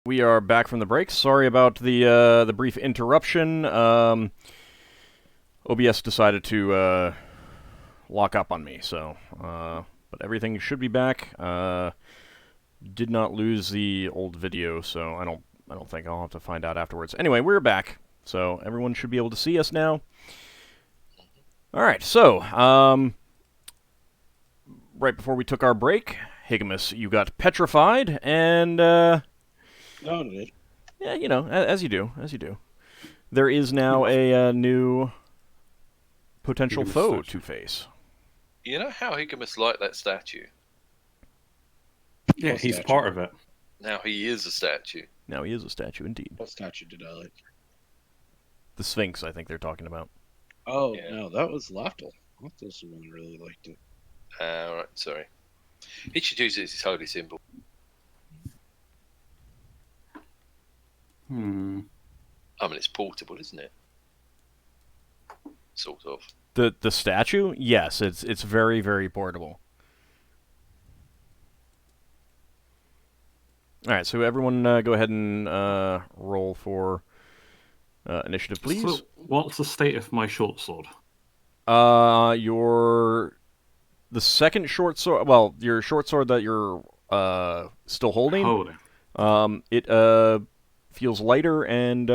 We are back from the break. Sorry about the brief interruption. OBS decided to lock up on me, so but everything should be back. Did not lose the old video, so I don't think I'll have to find out afterwards. Anyway, we're back, so everyone should be able to see us now. All right, so right before we took our break, Higgimus, you got petrified, and No, no. yeah, you know, as you do. There is now a new potential Higgimus foe statue. to face. You know how Higgimus liked that statue? Yeah, What he's statue? part of it. Now he is a statue. Now he is a statue, indeed. What statue did I like? The Sphinx, I think they're talking about. Oh, Yeah. no, that was Lafdul. Lafdul's the one who really liked it. Alright, sorry. He should use it as his holy symbol. I mean, it's portable, isn't it? Sort of. The statue? Yes, it's very, very portable. Alright, so everyone go ahead and roll for initiative, please. So, what's the state of my short sword? The second short sword, well, your short sword that you're still holding, it feels lighter and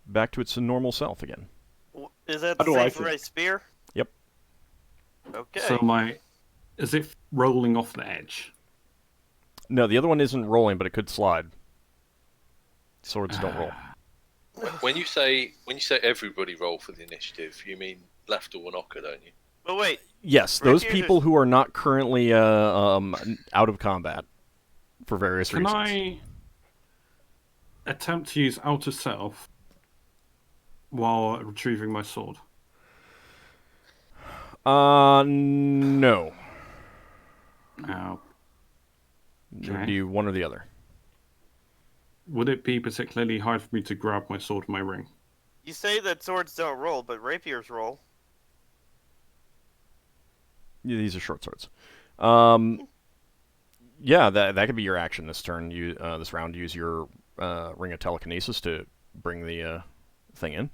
back to its normal self again. Is that How the do I same for feel? my spear? Yep. Okay. So is it rolling off the edge? No, the other one isn't rolling, but it could slide. Swords don't roll. When you say everybody roll for the initiative, you mean Lafdul and Ockar, don't you? But wait, Yes, those Rapiers people who are not currently out of combat for various Can reasons. I attempt to use outer self while retrieving my sword? No. Now, It would Okay. be one or the other. would it be particularly hard for me to grab my sword with my ring? you say that swords don't roll, but rapiers roll. Yeah, these are short swords. Yeah, that could be your action this turn. You this round, use your ring of telekinesis to bring the thing in.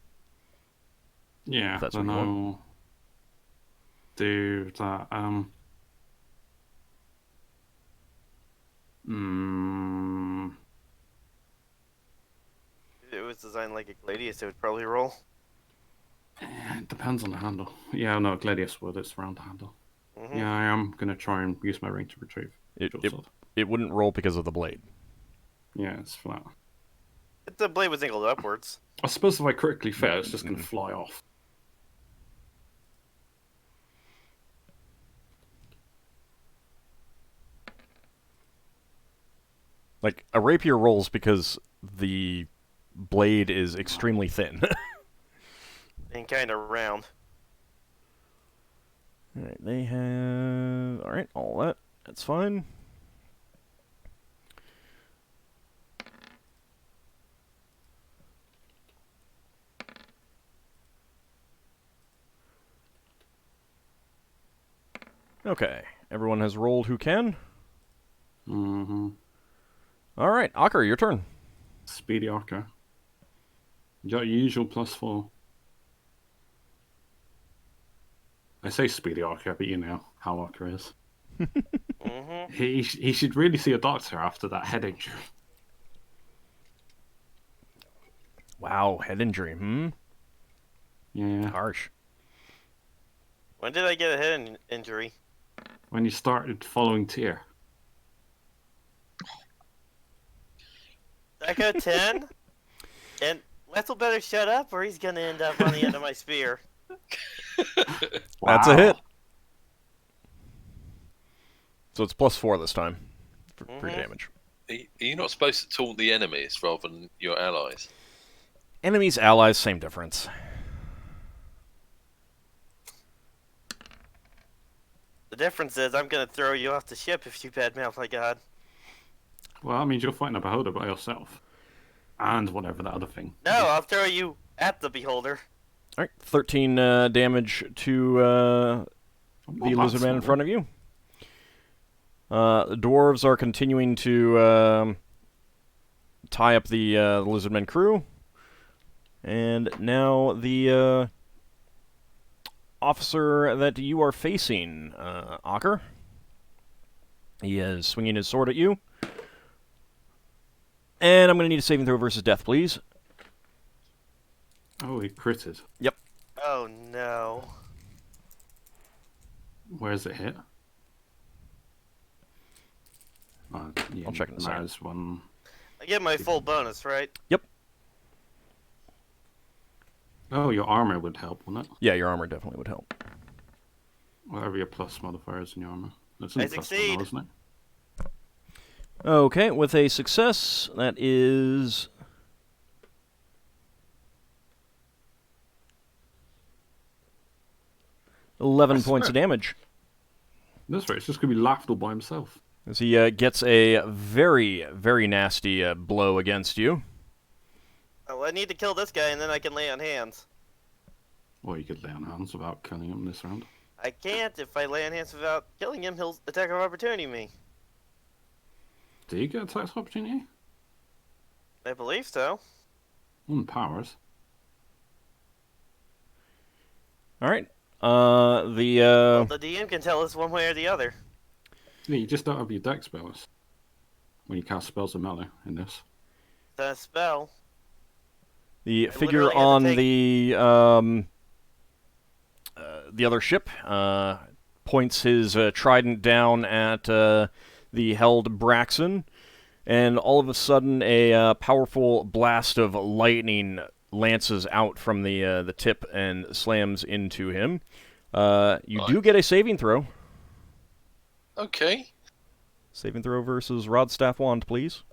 Yeah, If that's then what you I'll do that. If it was designed like a gladius, it would probably roll. It depends on the handle. Yeah, no, Gladius would. It's round the handle. Mhm. Yeah, I am gonna try and use my ring to retrieve. It, short it sword. it wouldn't roll because of the blade. Yeah, it's flat. If the blade was angled upwards. I suppose if I critically fail, it's just gonna fly off. Like a rapier rolls because the blade is extremely thin. And kind of round. All right, they have. All right, all that. That's fine. Okay, everyone has rolled who can. Mm-hmm. All right, Ockar, your turn. Speedy Ockar. You got your usual +4. I say Speedy Ockar, but you know how Ockar is. Mm-hmm. He should really see a doctor after that head injury. Wow, head injury. Yeah. Harsh. When did I get a head injury? When you started following Tyr. I got 10? And Lethal better shut up or he's gonna end up on the end of my spear. That's a hit. Wow. So it's +4 this time for your Mhm. damage. Are you not supposed to taunt the enemies rather than your allies? Enemies, allies, same difference. The difference is I'm gonna throw you off the ship if you badmouth my god. Well, that means you're fighting a beholder by yourself. And whatever that other thing. No, I'll throw you at the beholder. All right, 13 damage to the lizard man in front of you. The dwarves are continuing to tie up the Lizardmen crew. And now the officer that you are facing, Ockar. He is swinging his sword at you. And I'm going to need a saving throw versus death, please. Oh, he critted. Yep. Oh no. Where's it hit? Yeah, I'll check in a second. there's one. I get my full bonus, right? Yep. Oh, your armor would help, wouldn't it? Yeah, your armor definitely would help. Whatever your plus modifier is in your armor. That's in I the plus succeed. one, isn't it? Okay, with a success, that is 11 points of damage. That's right. It's just gonna be Lafdul by himself. As he gets a very, very nasty blow against you. Oh, I need to kill this guy and then I can lay on hands. Well, you could lay on hands without killing him this round. I can't. If I lay on hands without killing him, he'll attack of opportunity me. Do you get attack opportunity? I believe so. Powers. Alright. Well, the DM can tell us one way or the other. Yeah, you just don't have your deck spells. When you cast spells in melee in this. The spell. The I figure literally had to on the other ship points his trident down at the held Braxon, and all of a sudden a powerful blast of lightning lances out from the tip and slams into him. You do get a saving throw. Okay. Saving throw versus Rod, Staff, Wand, please.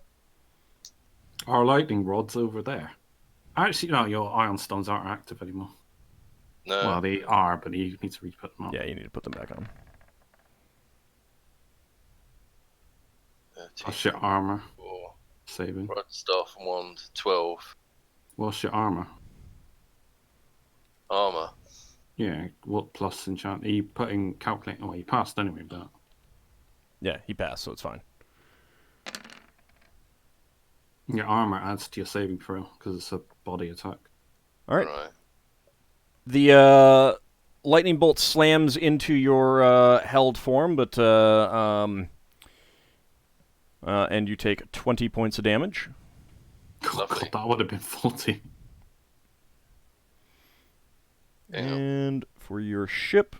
Our lightning rod's over there. Actually, no, your iron stones aren't active anymore. No. Well, they are, but you need to re-put them up. Yeah, you need to put them back on. What's your armor? 4. Saving. Rod, staff, and wand. 12. What's your armor? Armor. Yeah, what plus enchant? Are you putting calculate? Oh, you passed anyway, but Yeah, he passed, so it's fine. your armor adds to your saving throw because it's a body attack. All right. Right. The lightning bolt slams into your held form, but and you take 20 points of damage. Oh, Lovely. God, that would have been 40. Yeah. And for your ship,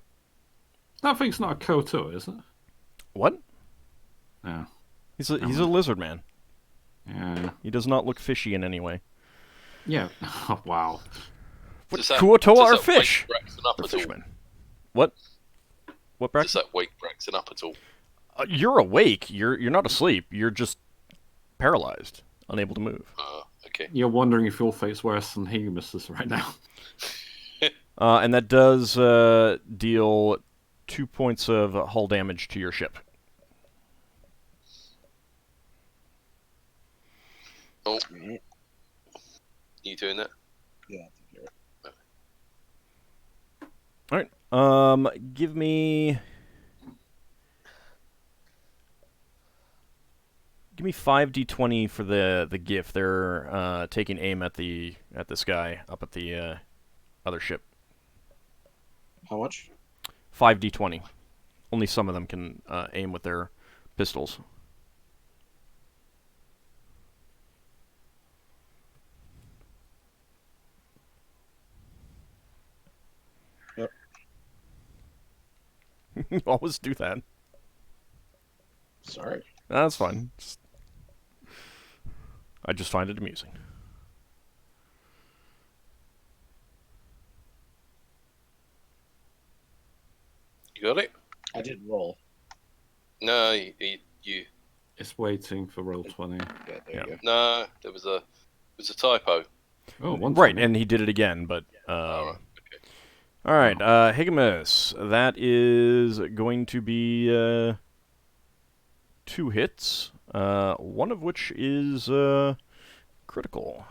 That thing's not a Koto, is it? what? Yeah. He's a lizard man. Yeah. He does not look fishy in any way. Yeah. Oh, wow. What Does that- Kuotoa does are that wake fish? Braxon up They're at all? fishermen. What? What, Does Braxton? that wake Braxon up at all? You're awake. You're not asleep. You're just paralyzed, unable to move. Okay. You're wondering if your fate's worse than Higgimus's right now. And that does deal 2 points of hull damage to your ship. Oh, Alright. you doing that? Yeah, I think you're right. All right. Give me 5d20 for the Giff. They're taking aim at this guy up at the other ship. How much? 5d20. Only some of them can aim with their pistols. Yep. You always do that. Sorry. That's fine. I just find it amusing. You got it? I did roll. No, you It's waiting for roll 20. Yeah, there Yeah. you go. no. There was a typo. Oh, one Right, 20. and he did it again, but... Alright, okay. All right, Higgimus. That is going to be 2 hits, one of which is critical.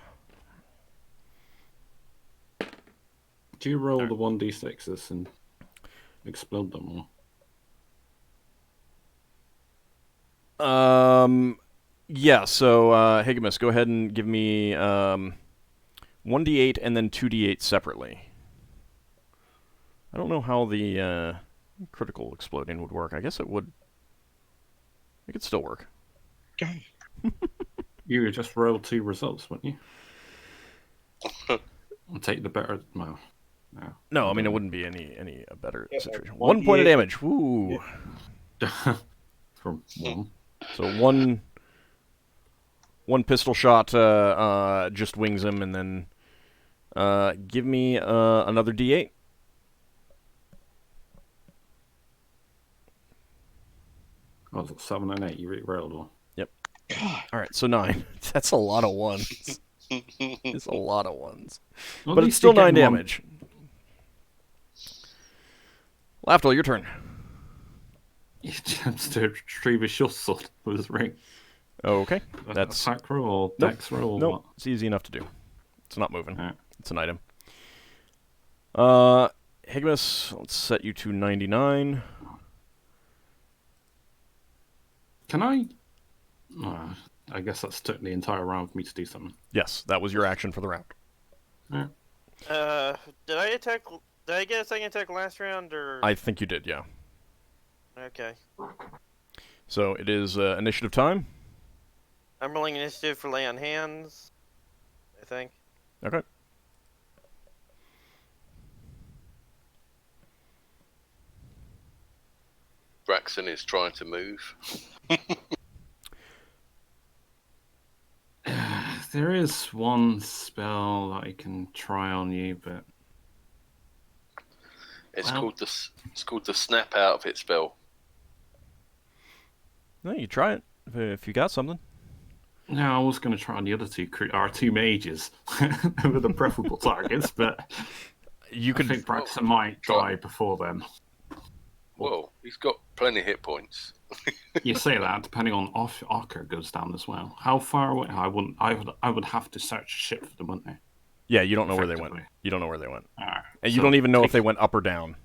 Do you roll the 1d6s and explode them? Or Yeah, so, Higgimus, go ahead and give me 1d8 and then 2d8 separately. I don't know how the critical exploding would work. I guess it would. It could still work. You would just roll 2 results, wouldn't you? And take the better. Well, no. No, I mean, it wouldn't be any better situation. 1d8. 1 point of damage. Woo! From 1. So one pistol shot just wings him, and then give me another d8. Oh, 7 and 8. You re-rolled one. Yep. All right, so 9. That's a lot of ones. It's a lot of ones. Well, But at it's least still you're 9 getting one. damage. Lafdul, your turn. He attempts to retrieve his short sword with his ring. Okay. That's Attack roll or Nope. dex roll? Nope. What? It's easy enough to do. It's not moving. Alright. It's an item. Higgimus, let's set you to 99. Can I? I guess that's took the entire round for me to do something. Yes, that was your action for the round. Did I attack? Did I get a second attack last round, or? I think you did, yeah. Okay. So it is initiative time. I'm rolling initiative for lay on hands. I think. Okay. Braxon is trying to move. There is one spell that I can try on you, but It's Well- called the snap out of it spell. No, you try it if you got something. no, I was going to try on the other our 2 mages with the preferable targets, but You I could. think Braxon might try. die before then. Well, he's got plenty of hit points. You say that, depending on if Ockar goes down as well. How far away? I would have to search a ship for them, wouldn't I? Yeah, you don't know where they went. Effectively. You don't know where they went, Alright. and you so don't even know if they take- went up or down.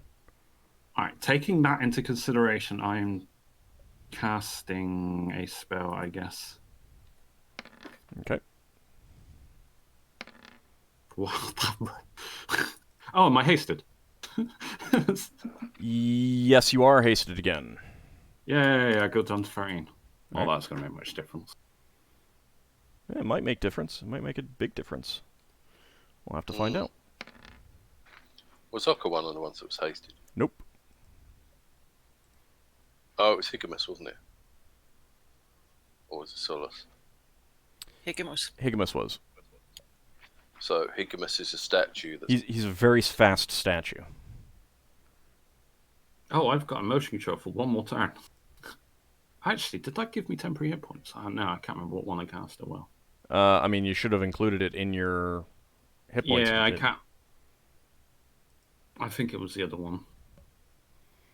Alright, taking that into consideration, I'm casting a spell, I guess. Okay. What? Oh, am I hasted? Yes, you are hasted again. Yeah, go down to 13. Well, Alright. that's going to make much difference. Yeah, it might make difference. It might make a big difference. We'll have to find out. Was Ockar one of the ones that was hasted? Nope. Oh, it was Higgimus, wasn't it? Or was it Solas? Higgimus was. So Higgimus is a statue that's He's a very fast statue. Oh, I've got a motion control for one more turn. Actually, did that give me temporary hit points? No, I can't remember what one I cast. Oh well. I mean, you should have included it in your hit points. if Yeah, you I did. can't. I think it was the other one.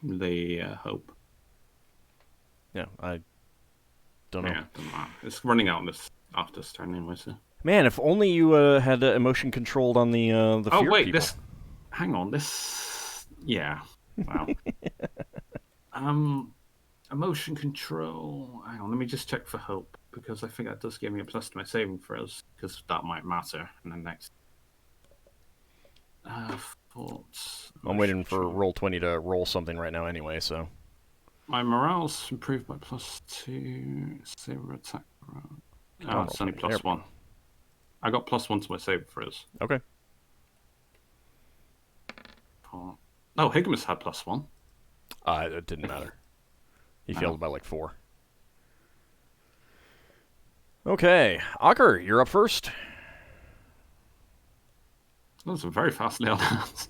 The hope. Yeah, I don't know. Yeah, doesn't matter. It's running out after this turn anyway. So. Man, if only you had emotion controlled on the Oh fear wait, people. hang on, this. Yeah. Wow. Emotion control. Hang on, let me just check for hope because I think that does give me a plus to my saving throws because that might matter in the next. Thoughts. I'm waiting for Roll20 to roll something right now anyway, so. My morale's improved by +2. Saber attack. Oh, it's only Roll20. There we +1. I got +1 to my saving throws. Okay. Oh, Higgimus had +1. It didn't matter. He failed by like 4. Okay. Ockar, you're up first. That was a very fast lay on hands.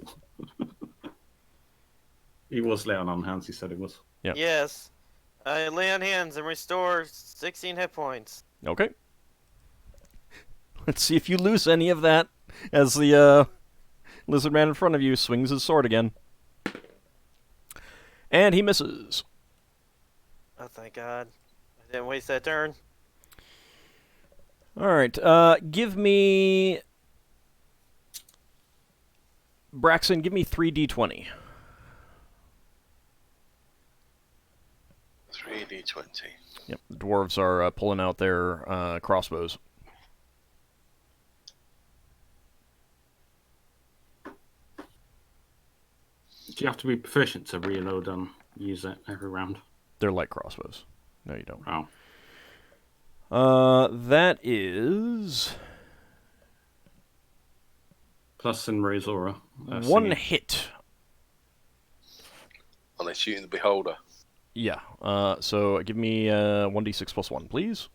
He was laying on hands, he said he was. Yeah. Yes. I lay on hands and restore 16 hit points. Okay. Let's see if you lose any of that as the lizard man in front of you swings his sword again. And he misses. Oh, thank God. I didn't waste that turn. All right. Give me... Braxon, give me 3d20. 3d20. 2d20. Yep, the dwarves are pulling out their crossbows. Do you have to be proficient to reload and use it every round? They're light crossbows. No, you don't. Oh. That is... Plus Sinrae's aura. one singing. hit. On a shooting the beholder. Yeah, so give me 1d6 plus 1, please.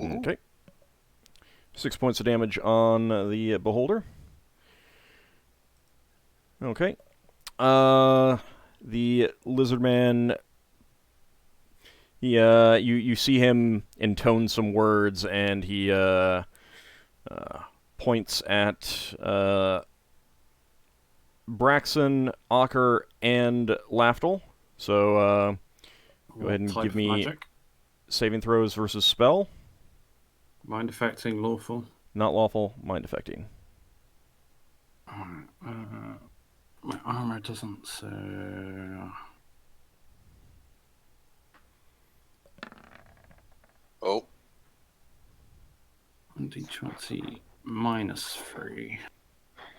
Ooh. Okay. 6 points of damage on the beholder. Okay. The lizard man... you see him intone some words, and he points at Braxon, Ockar, and Lafdul. So go ahead and Type give of me magic? saving throws versus spell. Mind affecting, lawful. Not lawful, mind affecting. Alright, my armor doesn't say... Oh, 1d20 minus 3.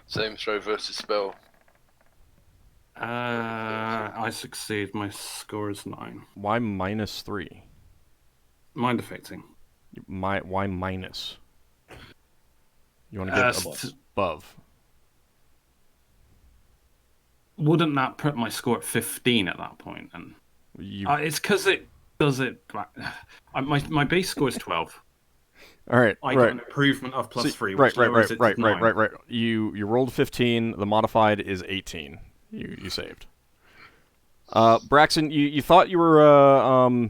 same throw versus spell. I succeed. My score is 9. Why minus 3? Mind affecting. Why minus? You want to get above. Wouldn't that put my score at 15 at that point? And it's because it does it. My base score is 12. All right, I right. got an improvement of plus 3. Right. Which lowers it to 9. You rolled 15. The modified is 18. You saved. Braxon, you thought you were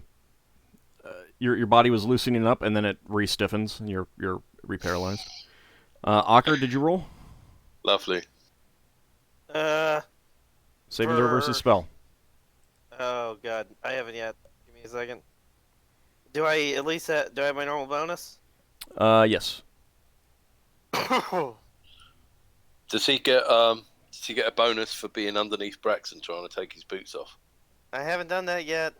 your body was loosening up, and then it re-stiffens. And you're re-paralyzed. Ockar, did you roll? Lovely. Saving throw versus spell. Oh god, I haven't yet. Give me a second. Do I at least do I have my normal bonus? Yes. Does he get a bonus for being underneath Braxon trying to take his boots off? I haven't done that yet.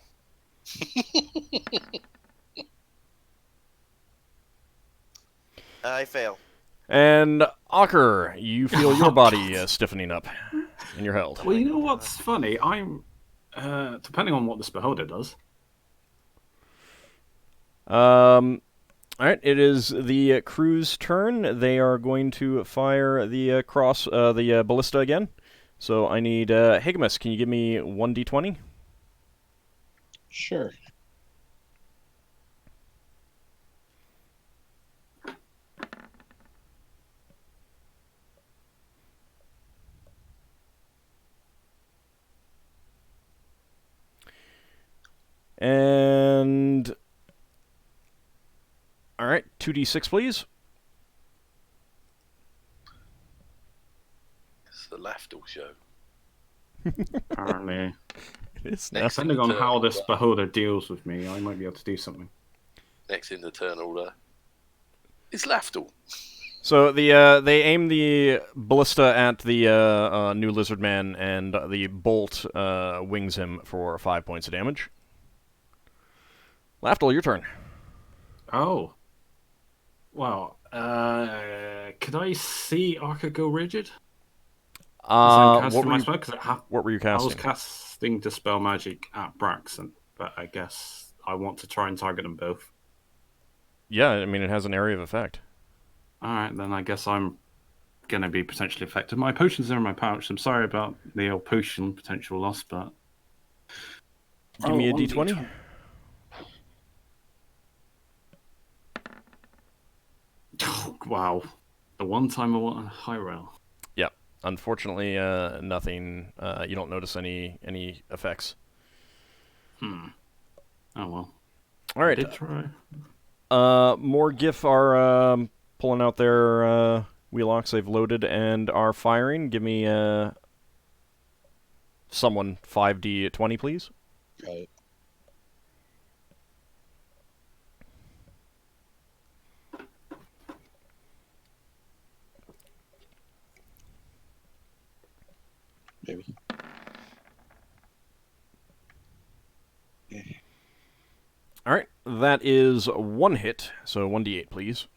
I fail. And Ockar, you feel your body stiffening up, and you're held. Well, you know what's funny? I'm depending on what this beholder does. All right, it is the crew's turn. They are going to fire the the ballista again. So I need Higgimus. Can you give me 1d20? Sure. And all right, 2d6, please. It's the Lafdul show. Apparently, It's Next depending on turn how this order. beholder deals with me, I might be able to do something. Next in the turn order. It's Lafdul. So they aim the ballista at the new lizard man, and the bolt wings him for 5 points of damage. Lafdul, your turn. Oh. Well, could I see Ockar go rigid? What were you, what were you I was casting? casting Dispel Magic at Braxon, but I guess I want to try and target them both. Yeah, I mean, it has an area of effect. Alright, then I guess I'm going to be potentially affected. My potions are in my pouch. I'm sorry about the old potion potential loss, but... Give me a d20. Oh, wow. The one time I want a high roll. Yep. Unfortunately, nothing. You don't notice any effects. Oh well. All right. I did try. More Giff are pulling out their wheelocks. They've loaded and are firing. Give me someone 5d20, please. Right. that is 1 hit, so 1d8, please.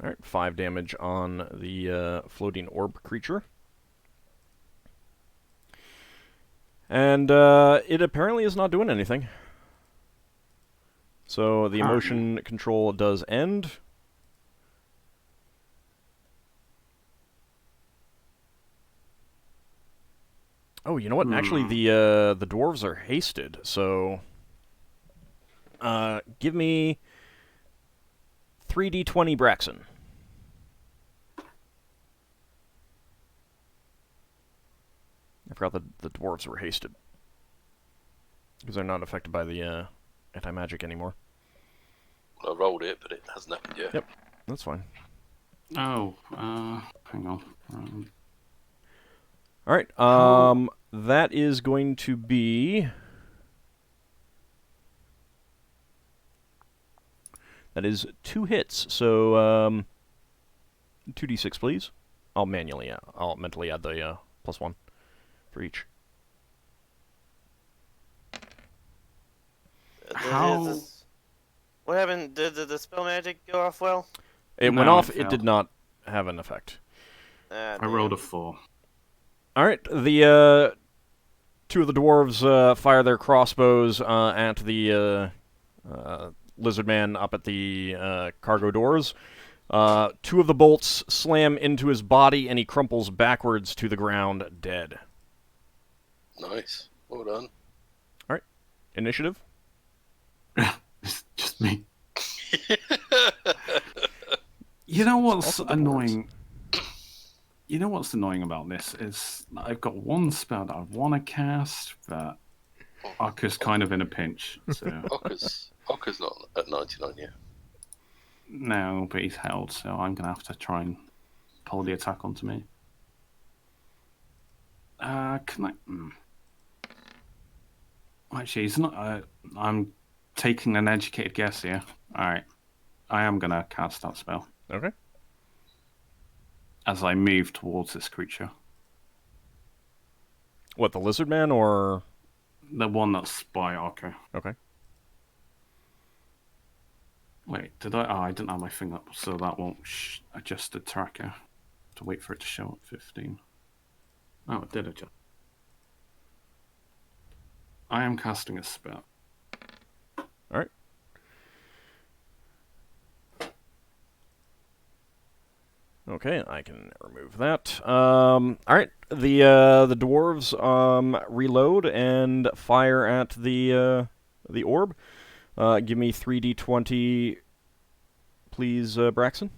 Alright, 5 damage on the floating orb creature. And it apparently is not doing anything. So the emotion control does end. Oh, you know what? Actually, the dwarves are hasted, so give me 3d20 Braxon. I forgot that the dwarves were hasted. Because they're not affected by the anti-magic anymore. I rolled it, but it hasn't happened yet. Yep, that's fine. Oh, hang on. Alright, that is going to be... That is 2 hits, so 2d6, please. I'll mentally add the +1 for each. How? What happened? Did the spell magic go off well? It went off, it did not have an effect. I rolled a 4. Alright, the 2 of the dwarves fire their crossbows at the lizard man up at the cargo doors. 2 of the bolts slam into his body, and he crumples backwards to the ground, dead. Nice. Well done. Alright, initiative. It's just me. You know what's annoying? You know what's annoying about this is I've got one spell that I want to cast, but Ockar's kind of in a pinch. So Ockar's not at 99 yet. no, but he's held, so I'm gonna have to try and pull the attack onto me. Can I? Actually, he's not. I'm taking an educated guess here. All right, I am gonna cast that spell. Okay. As I move towards this creature. What, the lizard man, or...? The one that's by Ockar. Okay. Wait, did I? Oh, I didn't have my thing up, so that won't adjust the tracker. To wait for it to show up 15. Oh, it did adjust. I am casting a spell. Alright. Okay, I can remove that. Alright, the dwarves reload and fire at the orb. Give me 3d20, please, Braxon.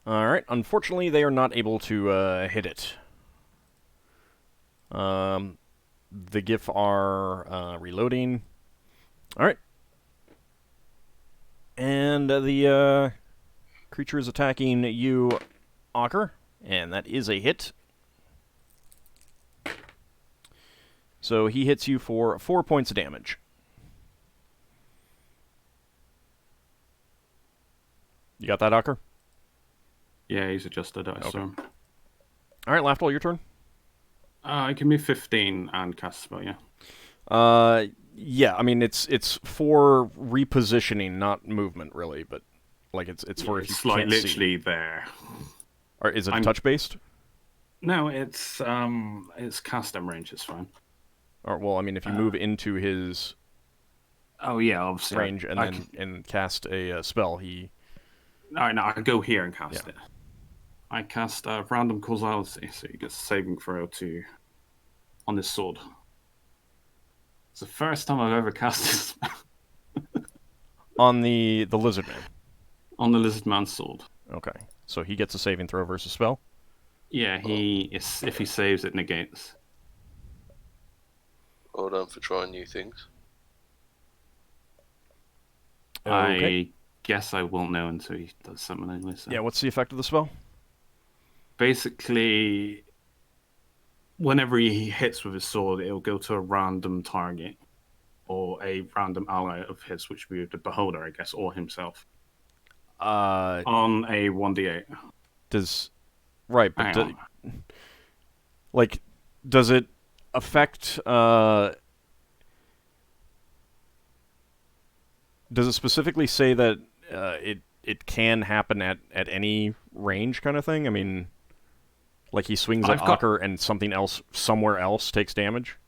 Alright, unfortunately they are not able to hit it. The Giff are reloading. Alright. And the creature is attacking you, Ockar, and that is a hit. So he hits you for 4 points of damage. You got that, Ockar? Yeah, he's adjusted, I assume. Alright, Lafdul, your turn. Give me 15 and cast a spell, yeah. Yeah, I mean, it's for repositioning, not movement, really, but, like, it's for if you it's like can't literally see. there. Or is it touch-based? No, it's cast and range, it's fine. Or, well, I mean, if you move into his Oh, yeah, obviously. range and cast a spell, he... Alright, now I go here and cast it. I cast random causality, so you get a saving throw on this sword. It's the first time I've ever cast this On the lizard man. on the lizard man's sword. Okay, so he gets a saving throw versus spell? Yeah, if he saves, it negates. Well done for trying new things. Okay. I guess I won't know until he does something anyway. So. Yeah, what's the effect of the spell? Basically, whenever he hits with his sword, it'll go to a random target. or a random ally of his, which would be the beholder, I guess, or himself. Uh, On a 1d8. right, but Hang on. like, does it affect? Does it specifically say that it can happen at any range, kind of thing? I mean, like he swings at Ockar and something else somewhere else takes damage,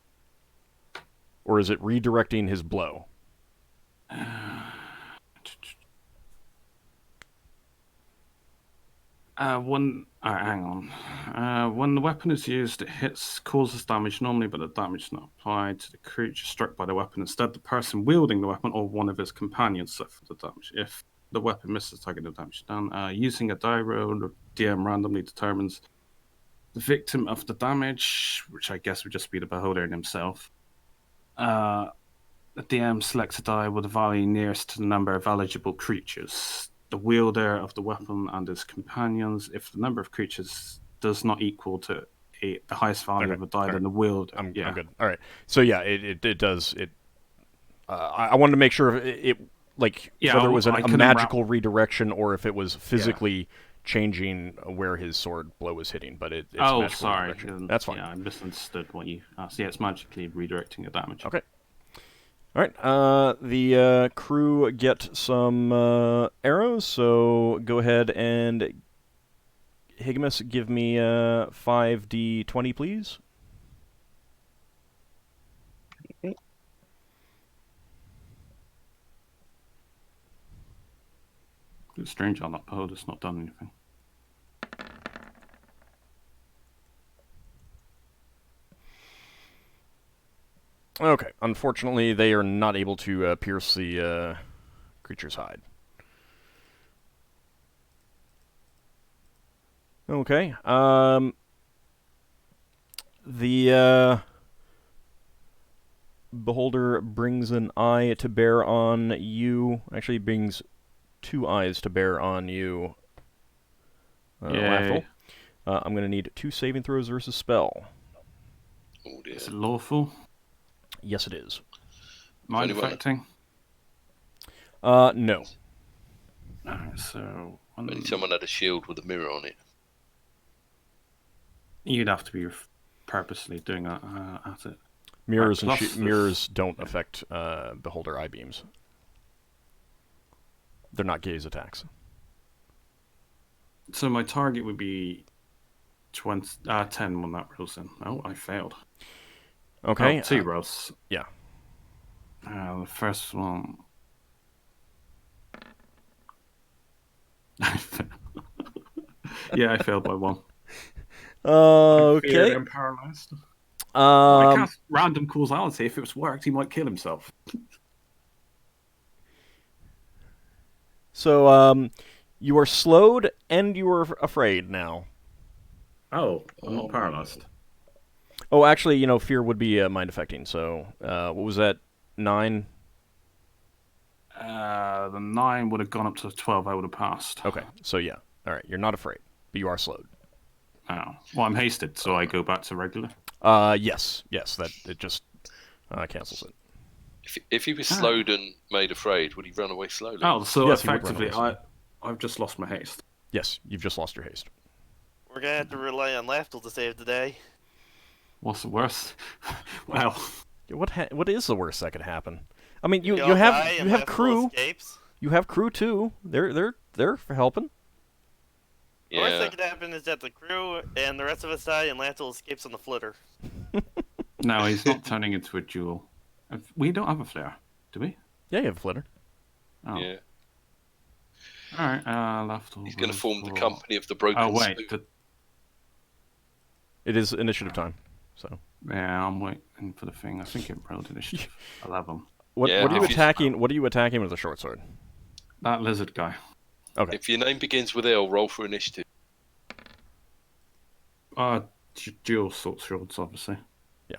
or is it redirecting his blow? Hang on. When the weapon is used, it causes damage normally, but the damage is not applied to the creature struck by the weapon. Instead, the person wielding the weapon or one of his companions suffers the damage. If the weapon misses target, the damage is done. Using a die roll, the DM randomly determines the victim of the damage, which I guess would just be the beholder himself. The DM selects a die with a value nearest to the number of eligible creatures. The wielder of the weapon and his companions. If the number of creatures does not equal to the highest value of a die, then the wielder. I'm good. All right. So yeah, it does it. I wanted to make sure it whether it was a magical redirection or if it was physically changing where his sword blow was hitting. But it's magical redirection. That's fine. Yeah, I misunderstood what you asked. Yeah, it's magically redirecting the damage. Okay. All right, the crew get some arrows, so go ahead and Higgimus, give me 5d20, please. Okay. It's strange how that beholder's not done anything. Okay, unfortunately, they are not able to pierce the creature's hide. Okay, the beholder brings an eye to bear on you. Actually, brings 2 eyes to bear on you, Lafdul. I'm going to need 2 saving throws versus spell. Oh dear. Is it lawful? Yes, it is. Mind affecting? No. Alright, so... Only someone had a shield with a mirror on it. You'd have to be purposely doing that at it. Mirrors Right, and mirrors don't affect beholder eye beams. They're not gaze attacks. So my target would be 10 when that rolls in. Oh, I failed. Okay. 2 rolls. Yeah. The first one... yeah, I failed by 1. Okay. I'm paralyzed. I cast random causality. If it was worked, he might kill himself. So, you are slowed and you are afraid now. Oh, I'm not paralyzed. Oh, actually, fear would be mind affecting. So, what was that? 9? The 9 would have gone up to 12. I would have passed. Okay, so yeah. All right, you're not afraid, but you are slowed. Oh. Well, I'm hasted, so I go back to regular. Yes, that it just cancels it. If he was slowed and made afraid, would he run away slowly? Oh, so Yes, effectively, I've just lost my haste. Yes, you've just lost your haste. We're gonna have to rely on Lafdul to save the day. What's the worst? Well, What is the worst that could happen? I mean, you all die have and Lafdul crew. escapes. You have crew too. They're for helping. The worst that could happen is that the crew and the rest of us die and Lafdul escapes on the flitter. no, he's not turning into a jewel. We don't have a flare, do we? Yeah, you have a flitter. Oh. Yeah. All right, Lafdul. He's going to form the company of the broken. Oh wait, It is initiative time, so. Yeah, I'm waiting for the thing. I think it rolled initiative 11. What are you attacking? What are you attacking with a short sword? That lizard guy. Okay. If your name begins with L, roll for initiative. Dual swords, obviously. Yeah.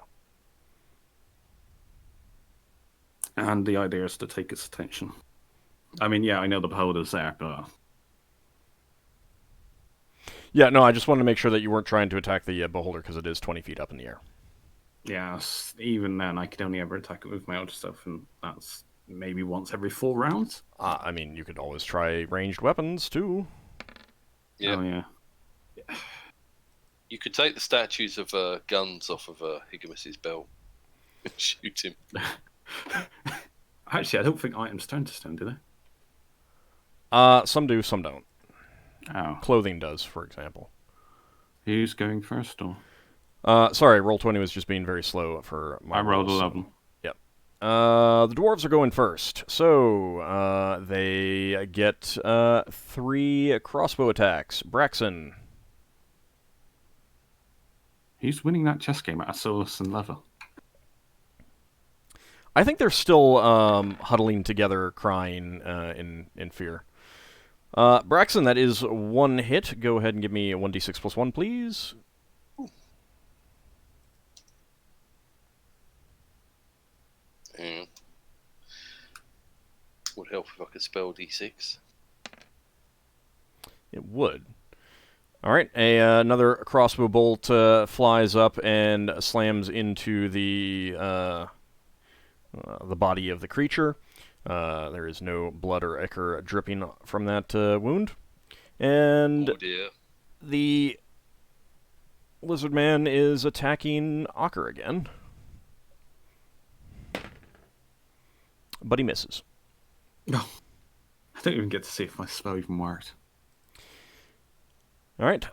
And the idea is to take its attention. I mean, yeah, I know the beholder's there, but... Yeah, no, I just wanted to make sure that you weren't trying to attack the beholder because it is 20 feet up in the air. Yeah, even then, I could only ever attack it with my other stuff, and that's maybe once every 4 rounds. I mean, you could always try ranged weapons, too. Yeah. Oh, yeah. You could take the statues of guns off of Higgimus's belt and shoot him. Actually, I don't think items turn to stone, do they? Some do, some don't. Oh. Clothing does, for example. Who's going first, or? Sorry, Roll20 was just being very slow for my I rolled rolls, 11. Yep. The dwarves are going first. So, they get 3 crossbow attacks. Braxon. Who's winning that chess game at Solas and Lever? I think they're still huddling together, crying in fear. Braxon, that is 1 hit. Go ahead and give me a 1d6 plus 1, please. Yeah. Would help if I could spell D6. It would. All right, another crossbow bolt flies up and slams into the body of the creature. There is no blood or ichor dripping from that wound. And Oh dear. the lizard man is attacking Ockar again. But he misses. No. I don't even get to see if my spell even worked. All right,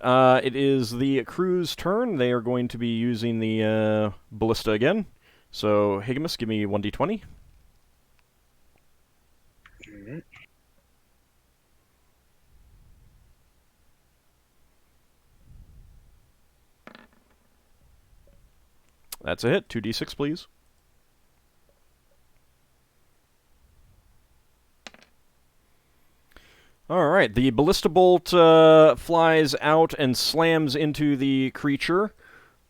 it is the crew's turn. They are going to be using the ballista again. So, Higgimus, give me 1d20. Mhm. That's a hit. 2d6, please. All right, the ballista bolt flies out and slams into the creature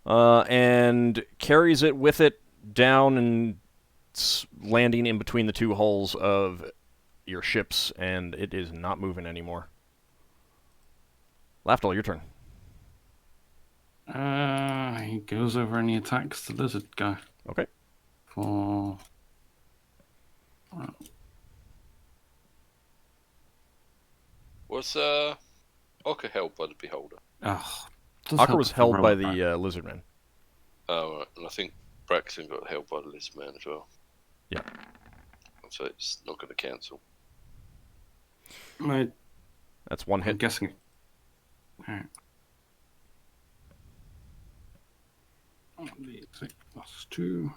and carries it with it down and landing in between the 2 hulls of your ships, and it is not moving anymore. Lafdul, your turn. He goes over and he attacks the lizard guy. Okay. For... Was Ockar held by the Beholder? Oh, Ockar was held by the lizard man. Oh, right. And I think Braxon got held by the list man as well. Yeah. So it's not going to cancel. That's 1 I'm hit. guessing. Alright. That's 2.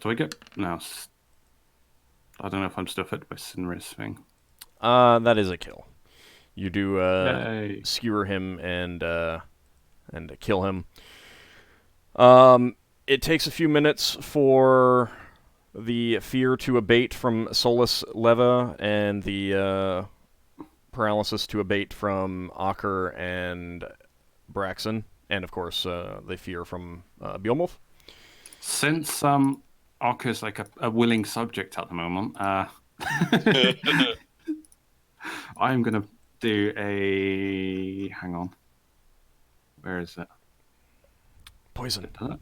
Do I get... No. I don't know if I'm still hit by Sinrae's thing. That is a kill. You do Yay. skewer him and kill him. It takes a few minutes for the fear to abate from Solas Leva and the paralysis to abate from Ockar and Braxon, and of course the fear from Beowulf. Since Okka's like a willing subject at the moment, I'm gonna do a... Hang on. Where is it? Poison. Does it?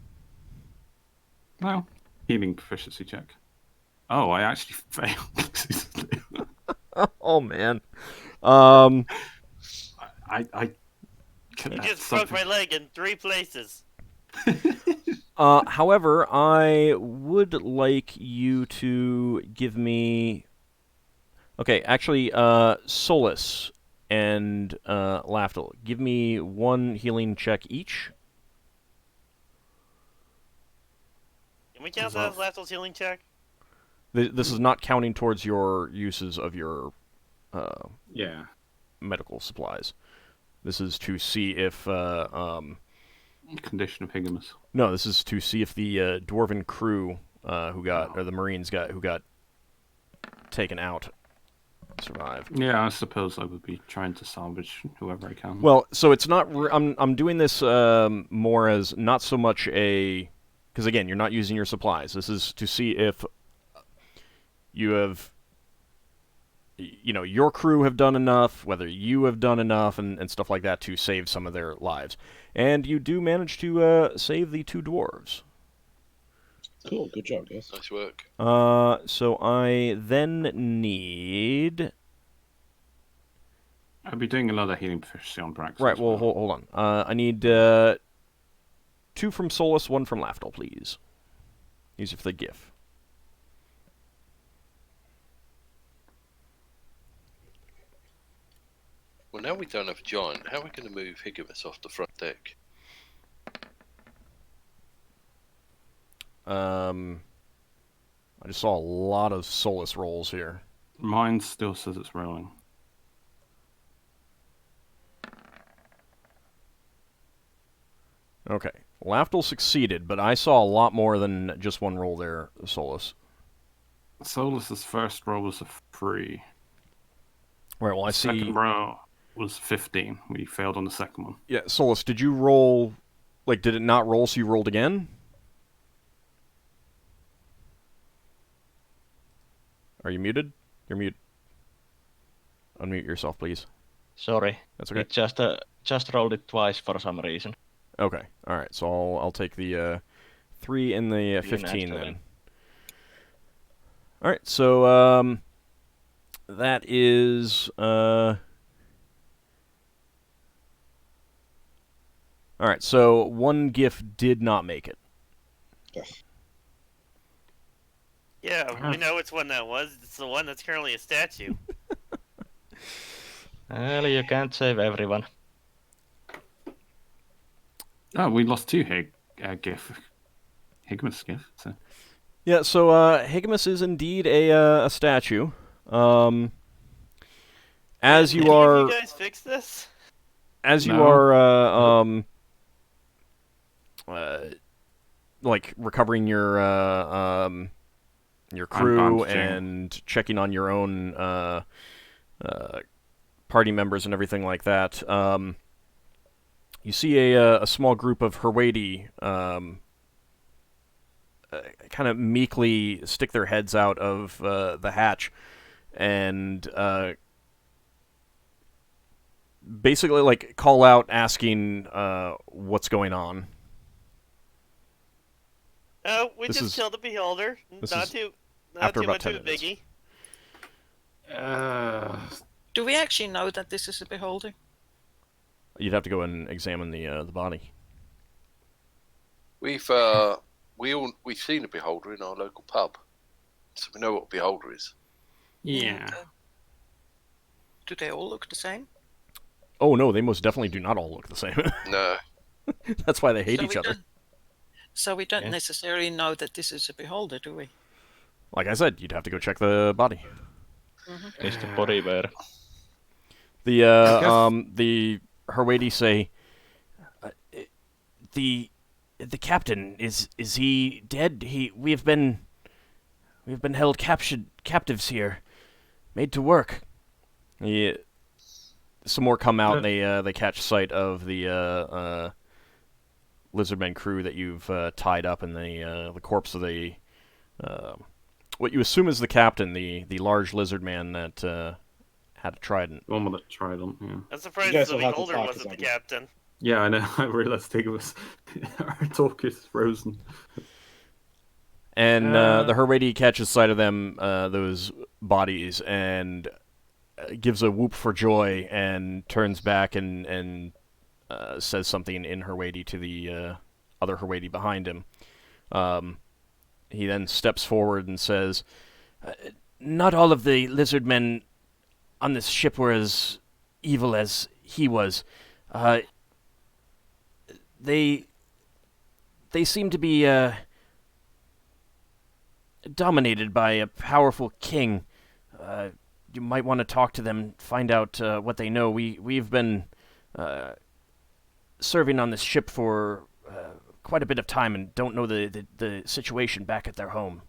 No. Healing proficiency check. Oh, I actually failed. Oh man. I You just broke my leg in 3 places. However, I would like you to give me... Okay, actually, Solas and Lafdul, give me 1 healing check each. Can we count that as Lafdul's healing check? This is not counting towards your uses of your Yeah. medical supplies. This is to see if... Condition of Higgimus. No, this is to see if the dwarven crew or the Marines who got taken out survive. Yeah, I suppose I would be trying to salvage whoever I can. Well, so it's not... I'm doing this more as not so much a... Because again, you're not using your supplies. This is to see if you have your crew have done enough, whether you have done enough, and stuff like that to save some of their lives. And you do manage to save the 2 dwarves. Cool, good job, guys. Nice work. So I then need... I'll be doing another healing proficiency on Braxon. Right, well, hold on. I need 2 from Solas, 1 from Lafdul, please. These are for the Giff. Well, now we don't have a giant. How are we going to move Higgimus off the front deck? I just saw a lot of Solas rolls here. Mine still says it's rolling. Okay. Lafdul succeeded, but I saw a lot more than just 1 roll there, Solas. Solas's first roll was a 3. Right, well, I see... Second roll was 15. We failed on the second one. Yeah, Solas, did you roll... Like, did it not roll, so you rolled again? Are you muted? You're muted. Unmute yourself, please. Sorry. That's okay. It just rolled it twice for some reason. Okay, alright, so I'll take the 3 and the 15 then. Naturally. Alright, so that is alright, so 1 Giff did not make it. Yeah, we know which one that was. It's the one that's currently a statue. Well, you can't save everyone. Oh, we lost 2 Giff. Higgimus Giff. So. Yeah, so Higgimus is indeed a statue. As you Did any are... of you guys fix this? As you No. are, like recovering your crew bandaging. and checking on your own party members and everything like that, you see a small group of Herwadi kind of meekly stick their heads out of the hatch and basically like call out asking what's going on. Oh, we This just is- killed the beholder. this Not is too after about much of 10 a minutes. biggie. Do we actually know that this is a beholder? You'd have to go and examine the body. We've seen a beholder in our local pub, so we know what a beholder is. Yeah. And, do they all look the same? Oh no, they most definitely do not all look the same. No, That's why they hate So each we other. don't- So we don't Yeah. necessarily know that this is a beholder, do we? Like I said, you'd have to go check the body. Is the body where? The guess- the Herwadi say, the captain is he dead? We've been held captives here, made to work. Some more come out and they catch sight of the lizardmen crew that you've tied up, and the corpse of the what you assume is the captain, the large lizard man that had a trident. The one with the trident, yeah. I'm surprised You guys the will have to beholder talk, wasn't the 'cause I captain. Yeah, I know. I realized Higgimus. Our talk is frozen. And the Herwadi catches sight of them, those bodies, and gives a whoop for joy, and turns back and says something in Herwadi to the other Herwadi behind him. He then steps forward and says, "Not all of the lizard men on this ship were as evil as he was. They seem to be dominated by a powerful king. You might want to talk to them, find out what they know. We've been serving on this ship for quite a bit of time and don't know the situation back at their home."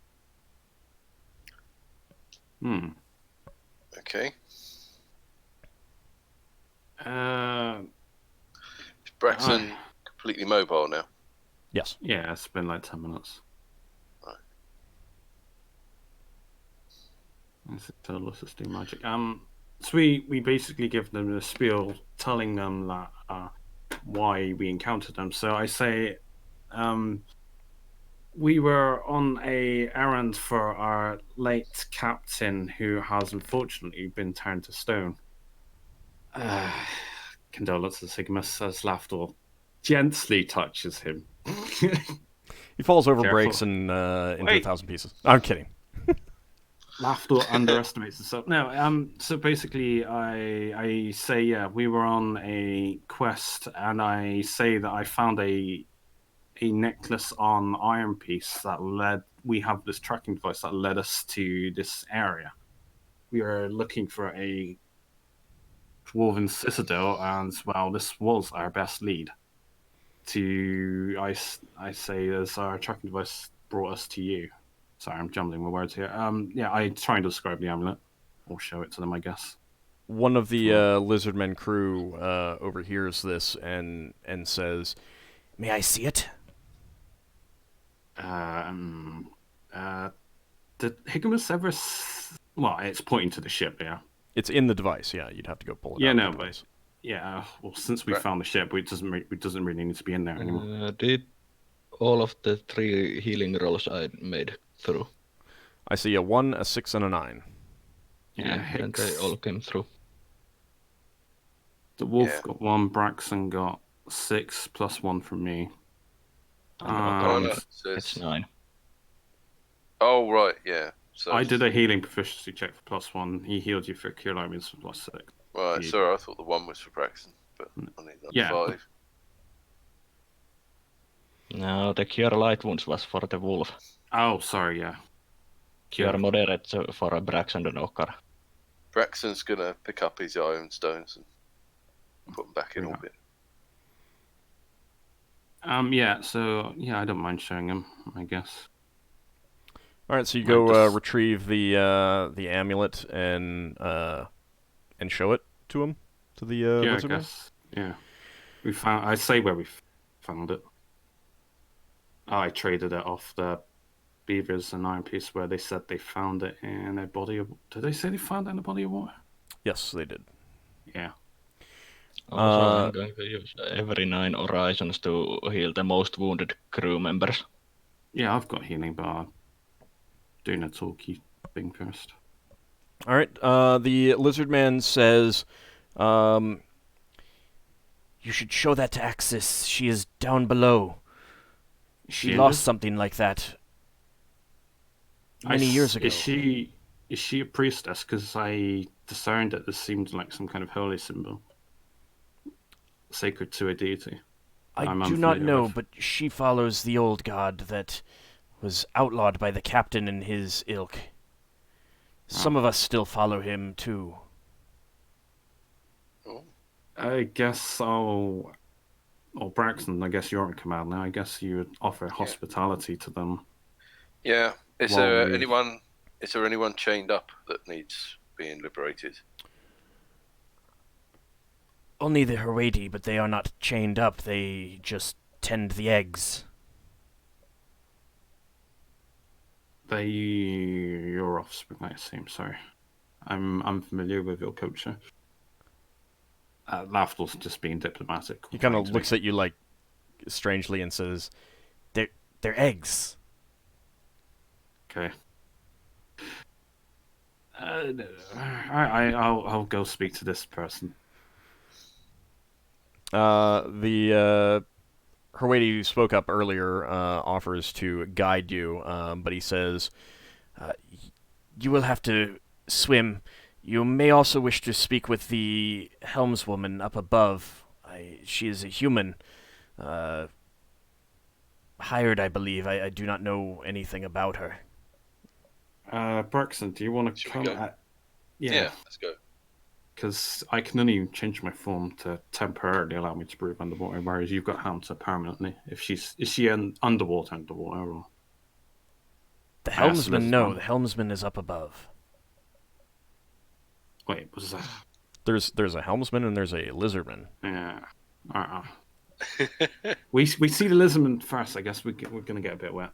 okay. Is Braxon completely mobile now? Yes. Yeah, it's been like 10 minutes. Is it total assisting magic? So we basically give them a spiel telling them that why we encountered them. So I say, we were on a errand for our late captain, who has unfortunately been turned to stone. Condolences, Higgimus, as Lafdul gently touches him. He falls over, Careful. breaks, and into Wait. 1,000 pieces. I'm kidding. Lafdul underestimates himself. No, so basically, I say, yeah, we were on a quest, and I say that I found a necklace on Iron Piece that led. We have this tracking device that led us to this area. We were looking for a dwarven citadel, and well, this was our best lead. I say, as our tracking device brought us to you. Sorry, I'm jumbling my words here. Yeah, I try and describe the amulet, or show it to them, I guess. One of the Lizardmen crew overhears this and says, "May I see it?" Did Higgimus ever? Well, it's pointing to the ship, yeah. It's in the device. Yeah, you'd have to go pull it Yeah, out. no, of the but device. yeah. Well, since we Right. found the ship, it doesn't really need to be in there anymore. Did all of the 3 healing rolls I made through? I see a 1, a 6, and a 9. Yeah, and they Hicks. all came through. The wolf Yeah. got 1. Braxon got 6 plus 1 from me. Oh, Um, no, so It's 9. Oh, right, yeah. So I did a healing proficiency check for plus 1. He healed you for cure light for plus 6. Right, Yeah. sorry, I thought the 1 was for Braxon, but I need that Yeah. 5. No, the cure light wounds was for the wolf. Oh, sorry, yeah. Cure Yeah. moderate for Braxon and Ockar. Braxton's gonna pick up his iron stones and put them back in Yeah. orbit. Yeah, so, yeah, I don't mind showing him, I guess. All right, so you I go just- retrieve the amulet and show it to him, to the Yeah, I lizard man? guess. Yeah. I say where we found it. I traded it off the beavers and Iron Piece, where they said they found it in a body of... Did they say they found it in a body of water? Yes, they did. Yeah. Also, I'm going to use every 9 horizons to heal the most wounded crew members. Yeah, I've got healing, but I'm doing a talky thing first. All right. The lizard man says, "You should show that to Axis. She is down below. She in lost this? something like that I many s- years ago." Is she a priestess? Because I discerned it. This seemed like some kind of holy symbol, sacred to a deity. I'm I do not unfamiliar know, with. but she follows the old god that was outlawed by the captain and his ilk. Some of us still follow him, too. Oh, I guess I'll. Or Braxton, I guess you're in command now. I guess you would offer hospitality to them. yeah. Is Well, there we- anyone chained up that needs being liberated? Only the Herwadi, but they are not chained up. They just tend the eggs. Your offspring, I assume. Sorry, I'm familiar with your culture. Lafdul's just being diplomatic. He kind of looks at you like strangely and says, "They're eggs." Okay. I'll go speak to this person. The Herwadi who spoke up earlier offers to guide you, but he says, "You will have to swim. You may also wish to speak with the helmswoman up above. She is a human. Hired, I believe. I do not know anything about her." Braxton, do you want to Should we come? go? Yeah, Yeah, let's go. because I can only change my form to temporarily allow me to breathe underwater, whereas you've got Hamza permanently. Is she underwater or? The I asked helmsman, Liz no. one. The helmsman is up above. Wait, was that? There's a helmsman and there's a lizardman. Yeah. We see the lizardman first. I guess we're gonna get a bit wet.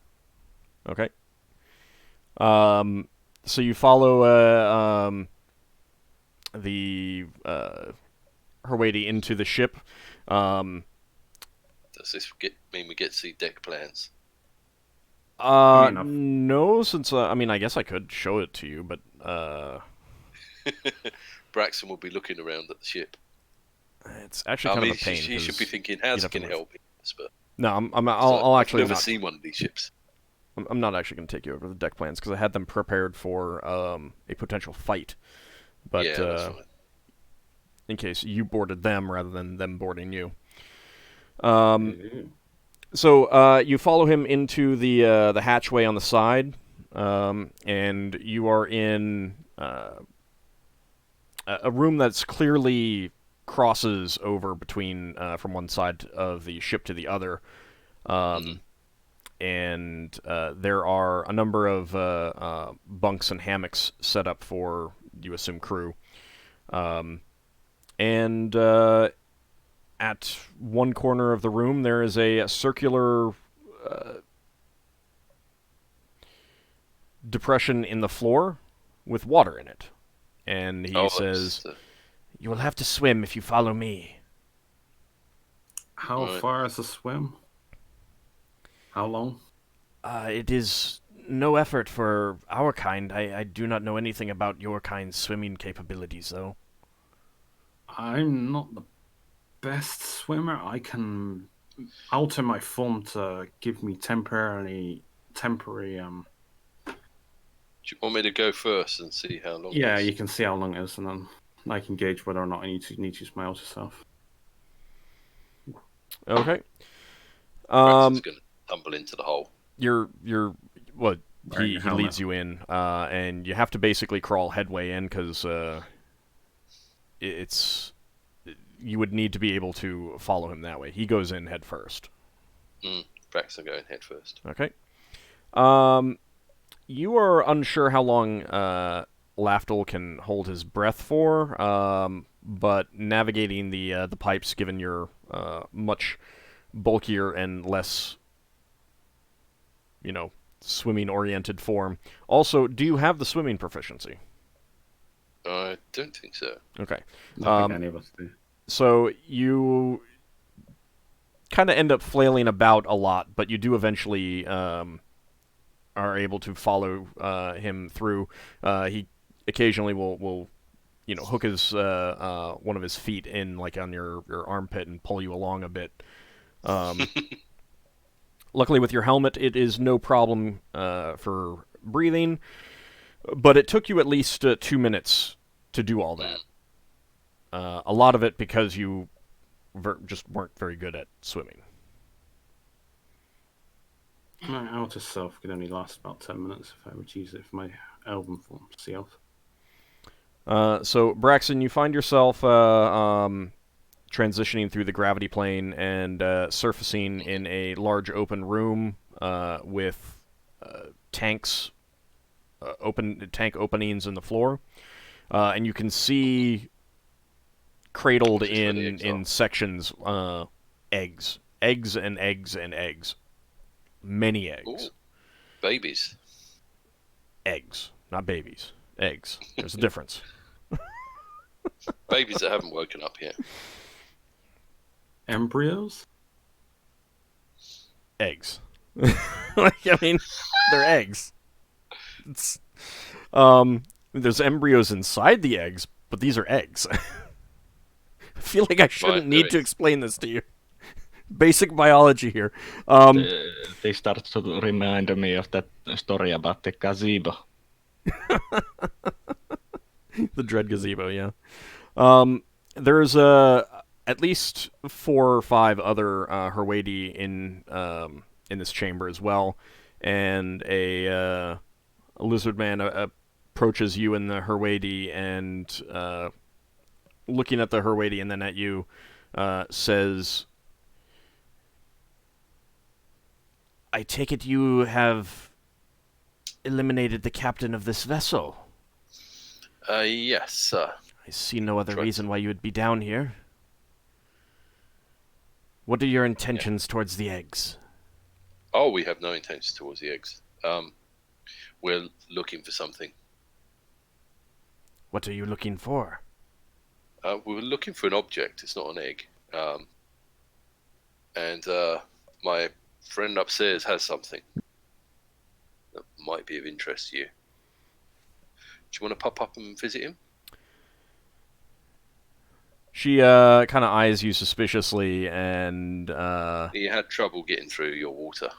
Okay. So you follow the Herwady into the ship. Does this mean we get to see deck plans? No, since I mean, I guess I could show it to you, but Braxon will be looking around at the ship. it's actually kind of a pain. He should be thinking, "How's it going to help me?" But no, I'll actually I've never not. seen one of these ships. I'm not actually going to take you over the deck plans because I had them prepared for a potential fight. But yeah, that's fine. In case you boarded them rather than them boarding you. So you follow him into the hatchway on the side, and you are in a room that's clearly crosses over between from one side of the ship to the other. And there are a number of bunks and hammocks set up for, you assume, crew. And at one corner of the room, there is a circular depression in the floor with water in it. And he says, "You will have to swim if you follow me." How far is the swim? How long? It is no effort for our kind. I do not know anything about your kind's swimming capabilities, though. I'm not the best swimmer. I can alter my form to give me temporary. Do you want me to go first and see how long? Yeah, you can see how long it is, and then I can gauge whether or not I need to use my outer self. Okay. Braxton's going to tumble into the hole. What? He leads you in, and you have to basically crawl headway in because you would need to be able to follow him that way. He goes in head first. Braxton going head first. Okay. You are unsure how long Lafdul can hold his breath for, but navigating the pipes, given your much bulkier and less, swimming-oriented form. Also, do you have the swimming proficiency? I don't think so. Okay. I think any of us do. So you kind of end up flailing about a lot, but you do eventually are able to follow him through. He occasionally will hook his one of his feet in, like on your armpit, and pull you along a bit. Luckily, with your helmet, it is no problem for breathing, but it took you at least 2 minutes to do all that. A lot of it because you just weren't very good at swimming. My outer self could only last about 10 minutes if I would use it for my elven form self. So, Braxon, you find yourself transitioning through the gravity plane and surfacing in a large open room with tank openings in the floor, and you can see cradled in sections eggs and eggs and eggs, many eggs. Ooh, babies. Eggs, not babies. Eggs. There's a difference. Babies that haven't woken up yet. Embryos? Eggs. I mean, they're eggs. There's embryos inside the eggs, but these are eggs. I feel like I shouldn't need to explain this to you. Basic biology here. They start to remind me of that story about the gazebo. The dread gazebo, yeah. There's at least 4 or 5 other Herwady in this chamber as well, and a lizard man approaches you in the Herwady and, looking at the Herwady and then at you, says, "I take it you have eliminated the captain of this vessel." Yes, sir. I see no other reason why you would be down here. What are your intentions towards the eggs? Oh, we have no intentions towards the eggs. We're looking for something. What are you looking for? We were looking for an object. It's not an egg. And my friend upstairs has something that might be of interest to you. Do you want to pop up and visit him? She kind of eyes you suspiciously, and He had trouble getting through your water.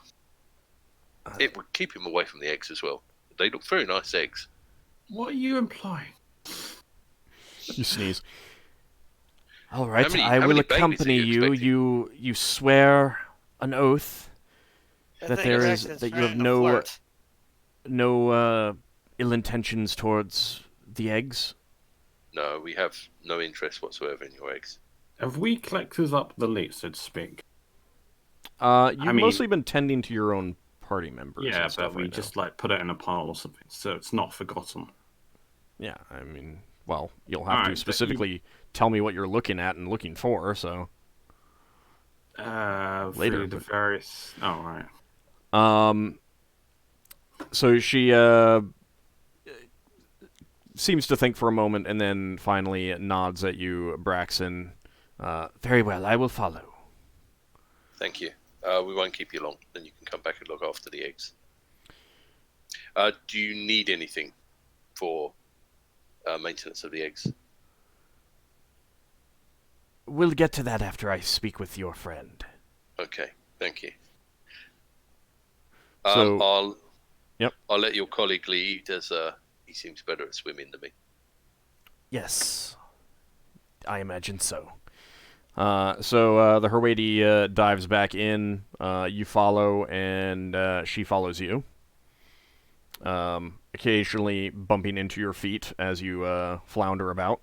It would keep him away from the eggs as well. They look very nice eggs. What are you implying? you sneeze. All right, How I will many babies are accompany you you. You swear an oath I that think there is Braxton's that you have trying to flirt. no ill intentions towards the eggs. No, we have no interest whatsoever in your eggs. Have we collected up the loot, so to speak? You've mean- mostly been tending to your own party members. Yeah, and stuff but we right now. just like put it in a pile or something, so it's not forgotten. Yeah, I mean, well, you'll have Alright, to but specifically tell me what you're looking at and looking for. So, Later, Through the but- various. Oh right. so she seems to think for a moment and then finally nods at you, Braxon. Very well, I will follow. Thank you. We won't keep you long. Then you can come back and look after the eggs. Do you need anything for maintenance of the eggs? We'll get to that after I speak with your friend. Okay, thank you. So- I'll let your colleague lead, as he seems better at swimming than me. Yes, I imagine so. So the Herwady dives back in. You follow, and she follows you. Occasionally bumping into your feet as you flounder about.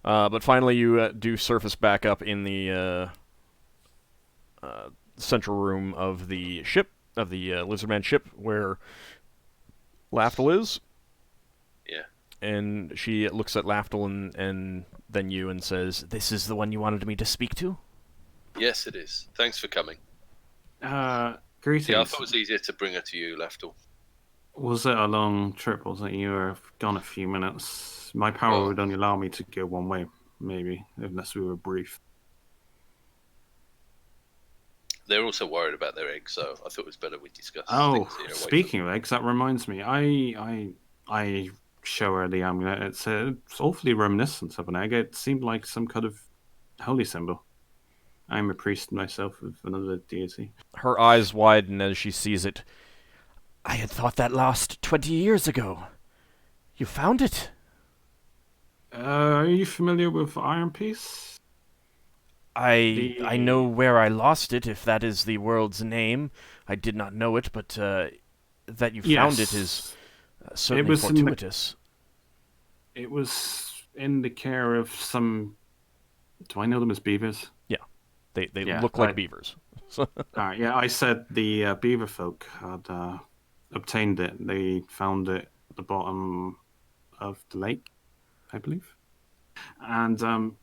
But finally, you do surface back up in the central room of the ship, of the Lizardman ship, where Lafdul is. Yeah. And she looks at Lafdul and then you and says, "This is the one you wanted me to speak to?" Yes, it is. Thanks for coming. Greetings. Yeah, I thought it was easier to bring her to you, Lafdul. Was it a long trip? Was it you were gone a few minutes? My power Well- would only allow me to go one way, maybe, unless we were brief. They're also worried about their eggs, so I thought it was better we discuss. Oh, things here away from- speaking of eggs, that reminds me. I show her the amulet. It's awfully reminiscent of an egg. It seemed like some kind of holy symbol. I'm a priest myself of another deity. Her eyes widen as she sees it. I had thought that lost 20 years ago. You found it? Are you familiar with Iron Piece? I know where I lost it, if that is the world's name. I did not know it, but that you found it is certainly was in the- fortuitous. It was in the care of some. Do I know them as beavers? They Yeah, look like I- beavers. Yeah, I said the beaver folk had obtained it. They found it at the bottom of the lake, I believe. And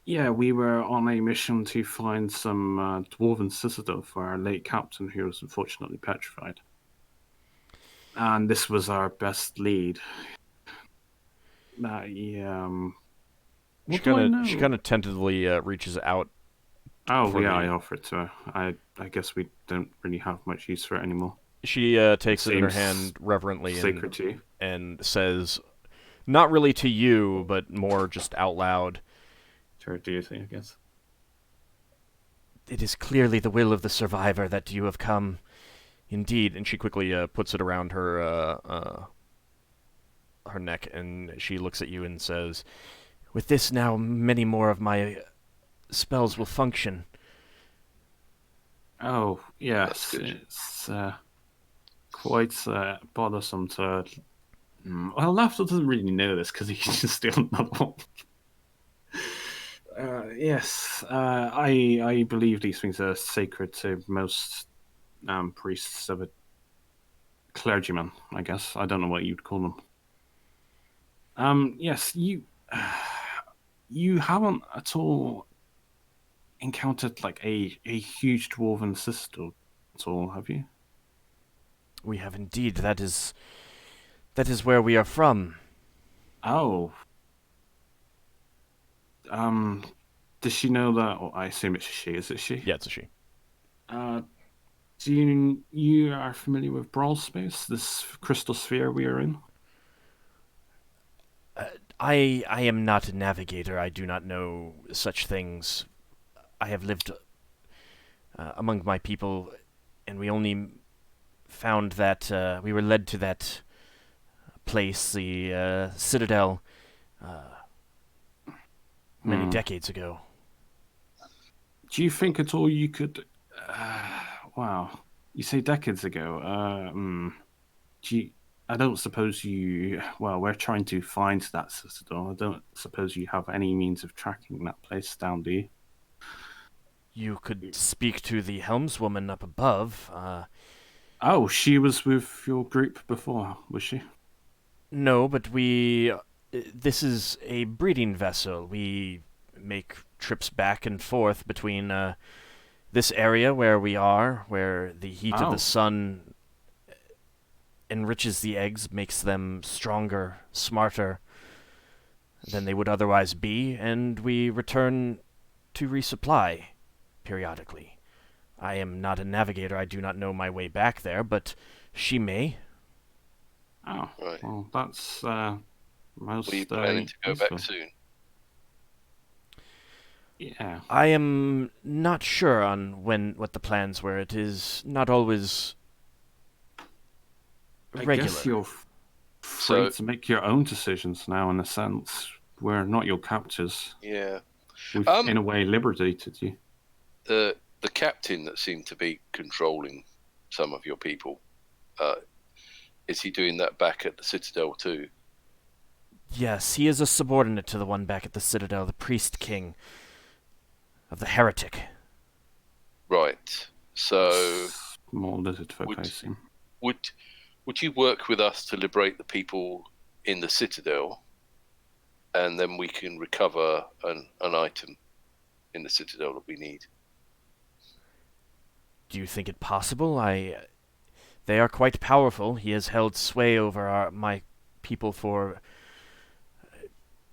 yeah, we were on a mission to find some dwarven citadel for our late captain, who was unfortunately petrified. And this was our best lead. She What do I know? kind of tentatively reaches out. Oh for yeah, the- I offered to her. I guess we don't really have much use for it anymore. She takes it in her Seems hand reverently Sacred to you. and says, not really to you, but more just out loud, To her deity, I guess. "It is clearly the will of the survivor that you have come. Indeed." And she quickly puts it around her neck, and she looks at you and says, "With this now, many more of my spells will function." Oh, yes. good. It's quite bothersome to. Well, Lafdul doesn't really know this because he can just steal another one. Yes, I believe these things are sacred to most priests of a clergyman, I guess. I don't know what you'd call them. Yes, you haven't at all encountered like a huge dwarven citadel at all, have you? We have indeed. That is That is where we are from. Oh. Does she know that? Or I assume it's a she. Is it she? Yeah, it's a she. Do you are familiar with Brawl Space, this crystal sphere we are in? I am not a navigator. I do not know such things. I have lived among my people, and we only found that we were led to that place, the Citadel, many decades ago. Do you think at all you could? Wow, you say decades ago. I don't suppose you. Well, we're trying to find that citadel. I don't suppose you have any means of tracking that place down, do you? You could speak to the helmswoman up above. Oh, she was with your group before, was she? No, but we. This is a breeding vessel. We make trips back and forth between this area where we are, where the heat of the sun enriches the eggs, makes them stronger, smarter than they would otherwise be, and we return to resupply periodically. I am not a navigator. I do not know my way back there, but she may. Oh, Right. well, that's most. Were you planning to go useful. back soon? Yeah. I am not sure on what the plans were. It is not always regular. I guess you're free to make your own decisions now, in a sense. We're not your captors. Yeah. We've, in a way, liberated you. The captain that seemed to be controlling some of your people, is he doing that back at the Citadel too? Yes, he is a subordinate to the one back at the Citadel, the Priest King of the Heretic. Right. So More lizard folk, I assume. would you work with us to liberate the people in the Citadel, and then we can recover an item in the Citadel that we need? Do you think it possible? They are quite powerful. He has held sway over my people for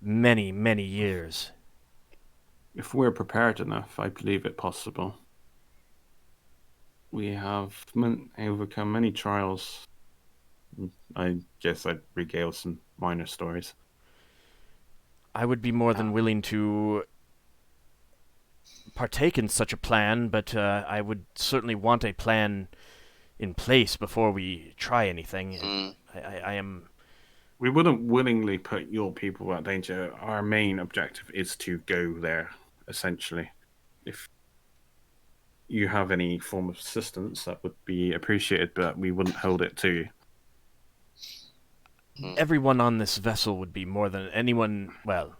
many, many years. If we're prepared enough, I believe it possible. We have overcome many trials. I guess I'd regale some minor stories. I would be more than willing to partake in such a plan, but I would certainly want a plan in place before we try anything. I am... We wouldn't willingly put your people at danger. Our main objective is to go there, essentially. If you have any form of assistance, that would be appreciated, but we wouldn't hold it to you. Everyone on this vessel would be more than anyone, well,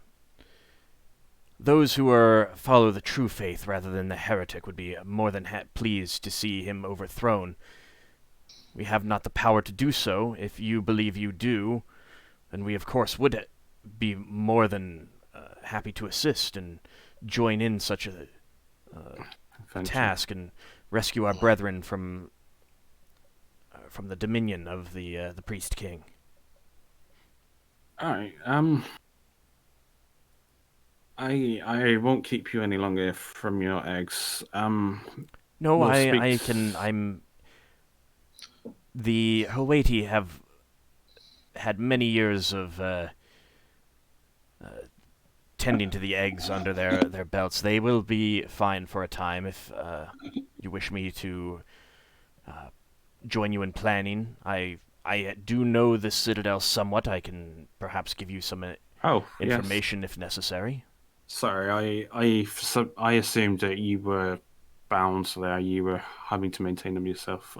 those who follow the true faith rather than the heretic would be more than pleased to see him overthrown. We have not the power to do so. If you believe you do, then we of course would be more than happy to assist and join in such a task and rescue our brethren from the dominion of the Priest King. All right. I won't keep you any longer from your eggs. No, I'm. The Hawaii have had many years of tending to the eggs under their belts. They will be fine for a time if you wish me to join you in planning. I do know the Citadel somewhat. I can perhaps give you some information if necessary. Sorry, I assumed that you were bound there. You were having to maintain them yourself.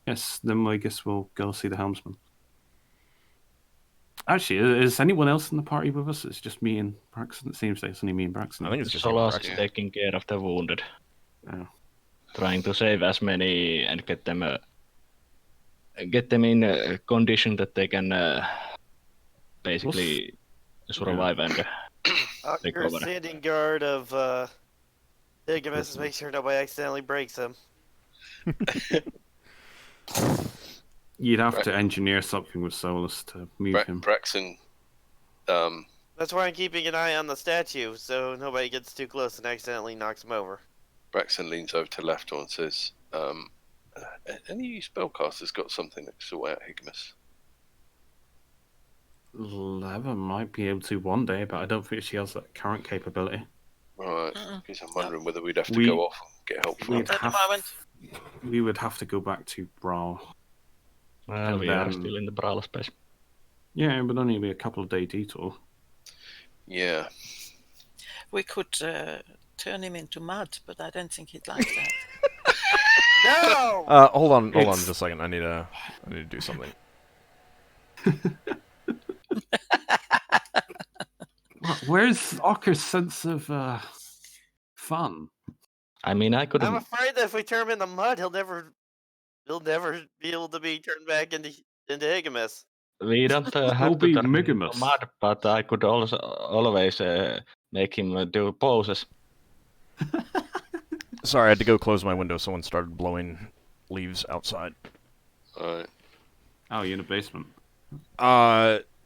Yes, then I guess we'll go see the helmsman. Actually, is anyone else in the party with us? It's just me and Braxon. It seems like it's only me and Braxon. I think it's just Solas is taking care of the wounded. Oh. Trying to save as many and get them in a condition that they can basically survive and Ockar standing guard of Higgimus to make sure nobody accidentally breaks him. You'd have to engineer something with Solas to move him. Braxon. That's why I'm keeping an eye on the statue, so nobody gets too close and accidentally knocks him over. Braxon leans over to Lafdul and says, any of you spellcasters got something that can sort out Higgimus? Leva might be able to one day, but I don't think she has that current capability. Right, because I'm wondering whether we'd have to We- go off and get help from We'd her. At the moment. We would have to go back to Brawl. Well, And we are then- still in the Brawl space. Yeah, it would only be a couple of day detour. Yeah. We could turn him into mud, but I don't think he'd like that. No! Hold on It's- just a second. I need to do something. Where's Ockar's sense of fun? I mean, I couldn't. I'm afraid that if we turn him into mud, he'll never be able to be turned back into Higgimus. We don't He'll have be to turn him into Migimus. mud, but I could also always make him do poses. Sorry, I had to go close my window. Someone started blowing leaves outside. Alright. Oh, you're in the basement.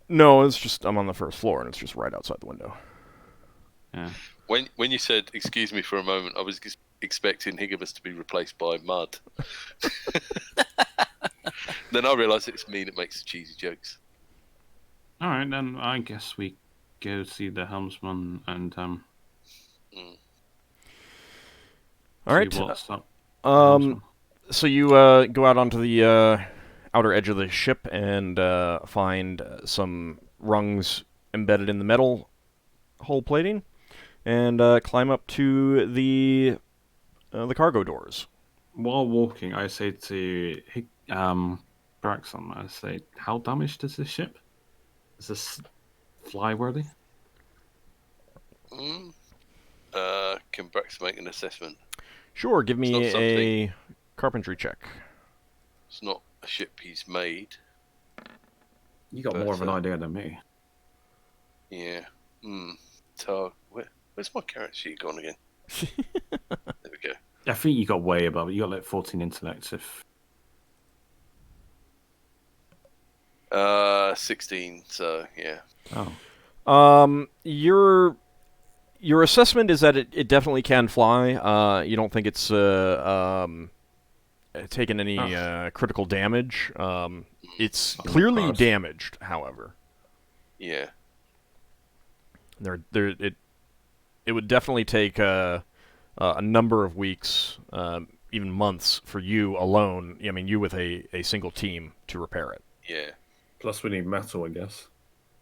No, it's just I'm on the first floor and it's just right outside the window. Yeah. When you said, excuse me for a moment, I was expecting Higgimus to be replaced by mud. Then I realised it's me that makes the cheesy jokes. All right, then I guess we go see the helmsman and All right. see what's up. So you go out onto the outer edge of the ship and find some rungs embedded in the metal hull plating, and climb up to the cargo doors. While walking, I say to Braxon, I say, how damaged is this ship? Is this flyworthy? Can Braxon make an assessment? Sure, give It's me not something- a carpentry check. It's not a ship he's made. You got But, more of an idea than me. Yeah. So, where's my character sheet gone again? There we go. I think you got way above it. You got like 14 intellects. If 16. So yeah. oh, Your assessment is that it definitely can fly. You don't think it's taken any critical damage. It's clearly course. damaged, however. Yeah. It would definitely take a number of weeks, even months, for you alone. I mean, you with a single team to repair it. Yeah. Plus, we need metal, I guess.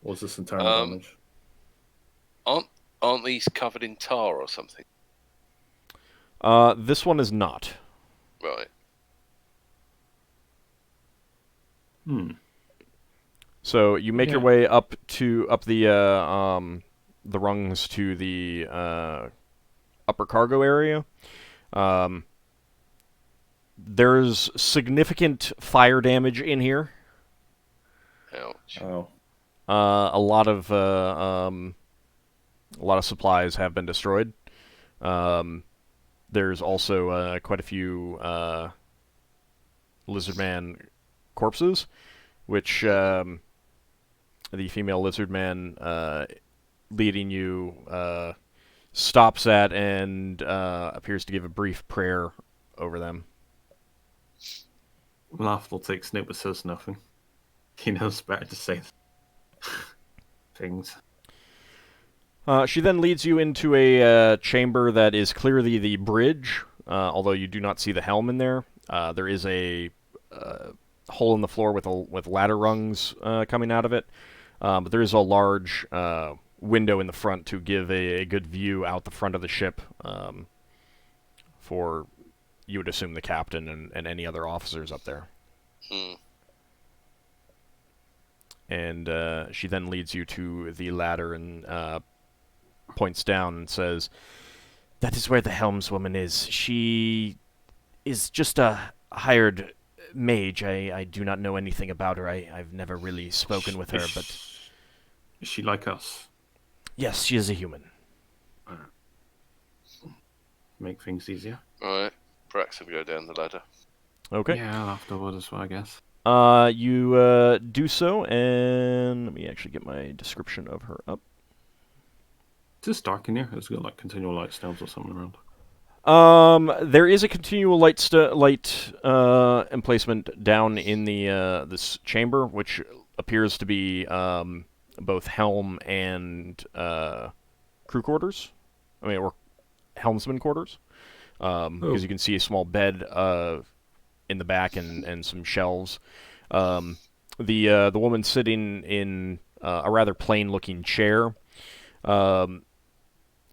Or is this internal damage? Aren't these covered in tar or something? This one is not. Right. So you make your Yeah. way up the rungs to the upper cargo area. There's significant fire damage in here. Ouch. Oh. A lot of supplies have been destroyed. There's also quite a few lizardman corpses, which the female lizardman leading you stops at and appears to give a brief prayer over them. Lafdul takes note but says nothing. He knows better to say things. She then leads you into a chamber that is clearly the bridge, although you do not see the helm in there. There is a hole in the floor with ladder rungs coming out of it, but there is a large window in the front to give a good view out the front of the ship for, you would assume, the captain and any other officers up there. And she then leads you to the ladder and points down and says, "That is where the helmswoman is. She is just a hired mage. I do not know anything about her. I've never really spoken with her, but Is she like us? yes, she is a human." Make things easier. Right. Braxon go down the ladder. Okay. Yeah, afterward as well, I guess. You do so, and let me actually get my description of her up. Is this dark in here? Has it got like continual light stabs or something around? There is a continual light emplacement down in the this chamber, which appears to be both helm and crew quarters. I mean, or helmsman quarters, because you can see a small bed in the back and some shelves. The woman sitting in a rather plain-looking chair.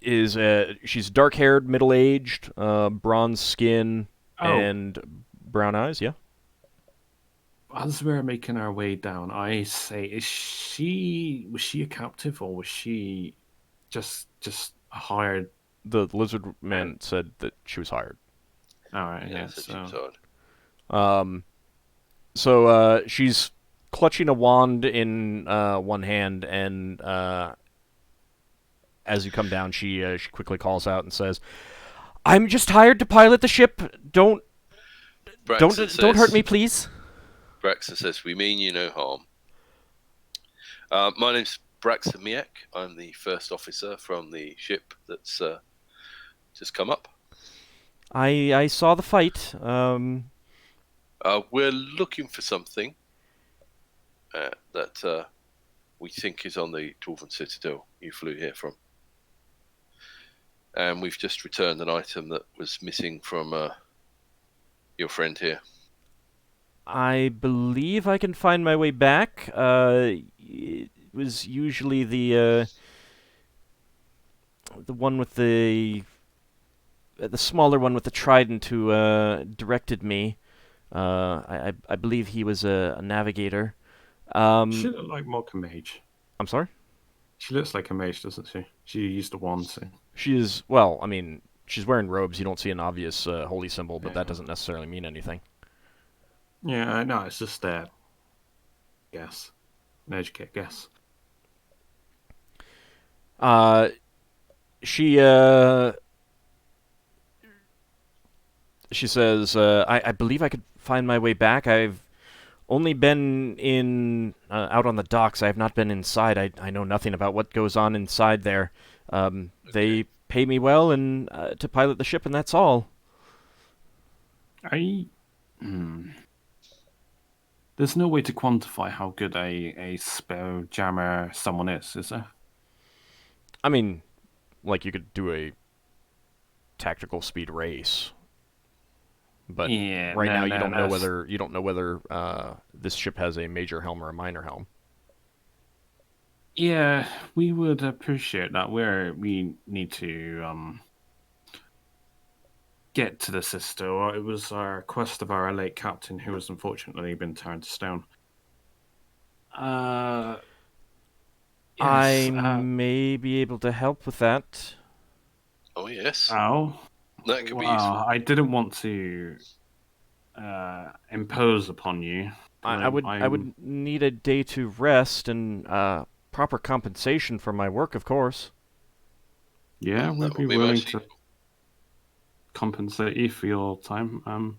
She's dark-haired, middle-aged, bronze skin, and brown eyes. Yeah. As we're making our way down, I say, was she a captive or was she just hired? The lizard man said that she was hired. All right, Yeah, yeah. so she was So, So she's clutching a wand in one hand, and as you come down, she quickly calls out and says, "I'm just hired to pilot the ship. Don't hurt me, please." Braxon says, "We mean you no harm." My name's Braxon Miek. I'm the first officer from the ship that's just come up. I saw the fight. We're looking for something that we think is on the Dwarven Citadel you flew here from. And we've just returned an item that was missing from your friend here. I believe I can find my way back. It was usually the one with the smaller one with the trident who directed me. I believe he was a navigator. she looks like more a mage. I'm sorry? She looks like a mage, doesn't she? She used the wand, so. She is, well, I mean, she's wearing robes. You don't see an obvious holy symbol, but Yeah. that doesn't necessarily mean anything. Yeah, no, it's just guess. An educate guess. She says, I believe I could find my way back. I've only been out on the docks. I have not been inside. I know nothing about what goes on inside there. They pay me well and to pilot the ship, and that's all. There's no way to quantify how good a spelljammer someone is there? I mean, like you could do a tactical speed race, but Yeah, right now you don't know that's- whether this ship has a major helm or a minor helm. Yeah, we would appreciate that. We need to get to the sister. Or it was our quest of our late captain who has unfortunately been turned to stone. I Yes, may be able to help with that. Oh, yes. Oh, That could be well, useful. I didn't want to impose upon you. I would need a day to rest and proper compensation for my work, of course. Yeah, That we'd be would be willing much to compensate you for your time.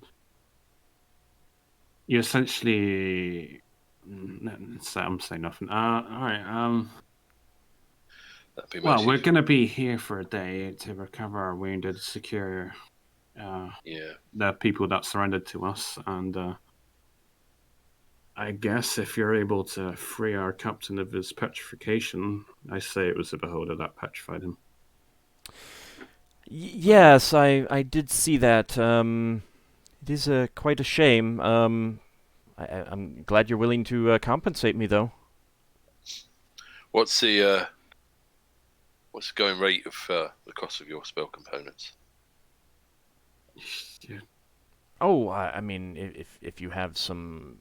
You essentially. I'm saying nothing. All right. That'd be Well, much we're useful. going to be here for a day to recover our wounded, secure Yeah. the people that surrendered to us, and I guess if you're able to free our captain of his petrification, I say it was the beholder that petrified him. Yes, I did see that. It is quite a shame. I'm glad you're willing to compensate me, though. What's the going rate of the cost of your spell components? Yeah. Oh, I mean, if you have some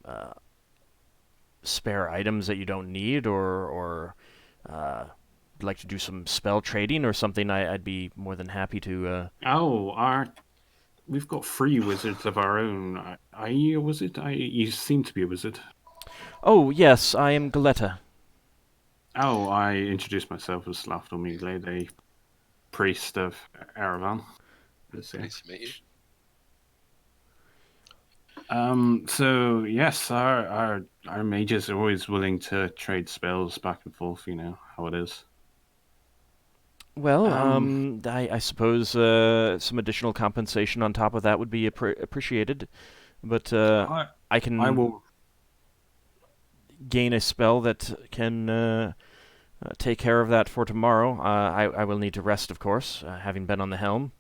spare items that you don't need, or would like to do some spell trading or something, I'd be more than happy to. We've got 3 wizards of our own. Are you a wizard? You seem to be a wizard. Oh yes, I am Galetta. Oh, I introduced myself as Lafdul, a priest of Erevan. Nice to meet you. So yes, our mages are always willing to trade spells back and forth. You know how it is. Well, I suppose some additional compensation on top of that would be appreciated, but I can I will. gain a spell that can take care of that for tomorrow. I will need to rest, of course, having been on the helm.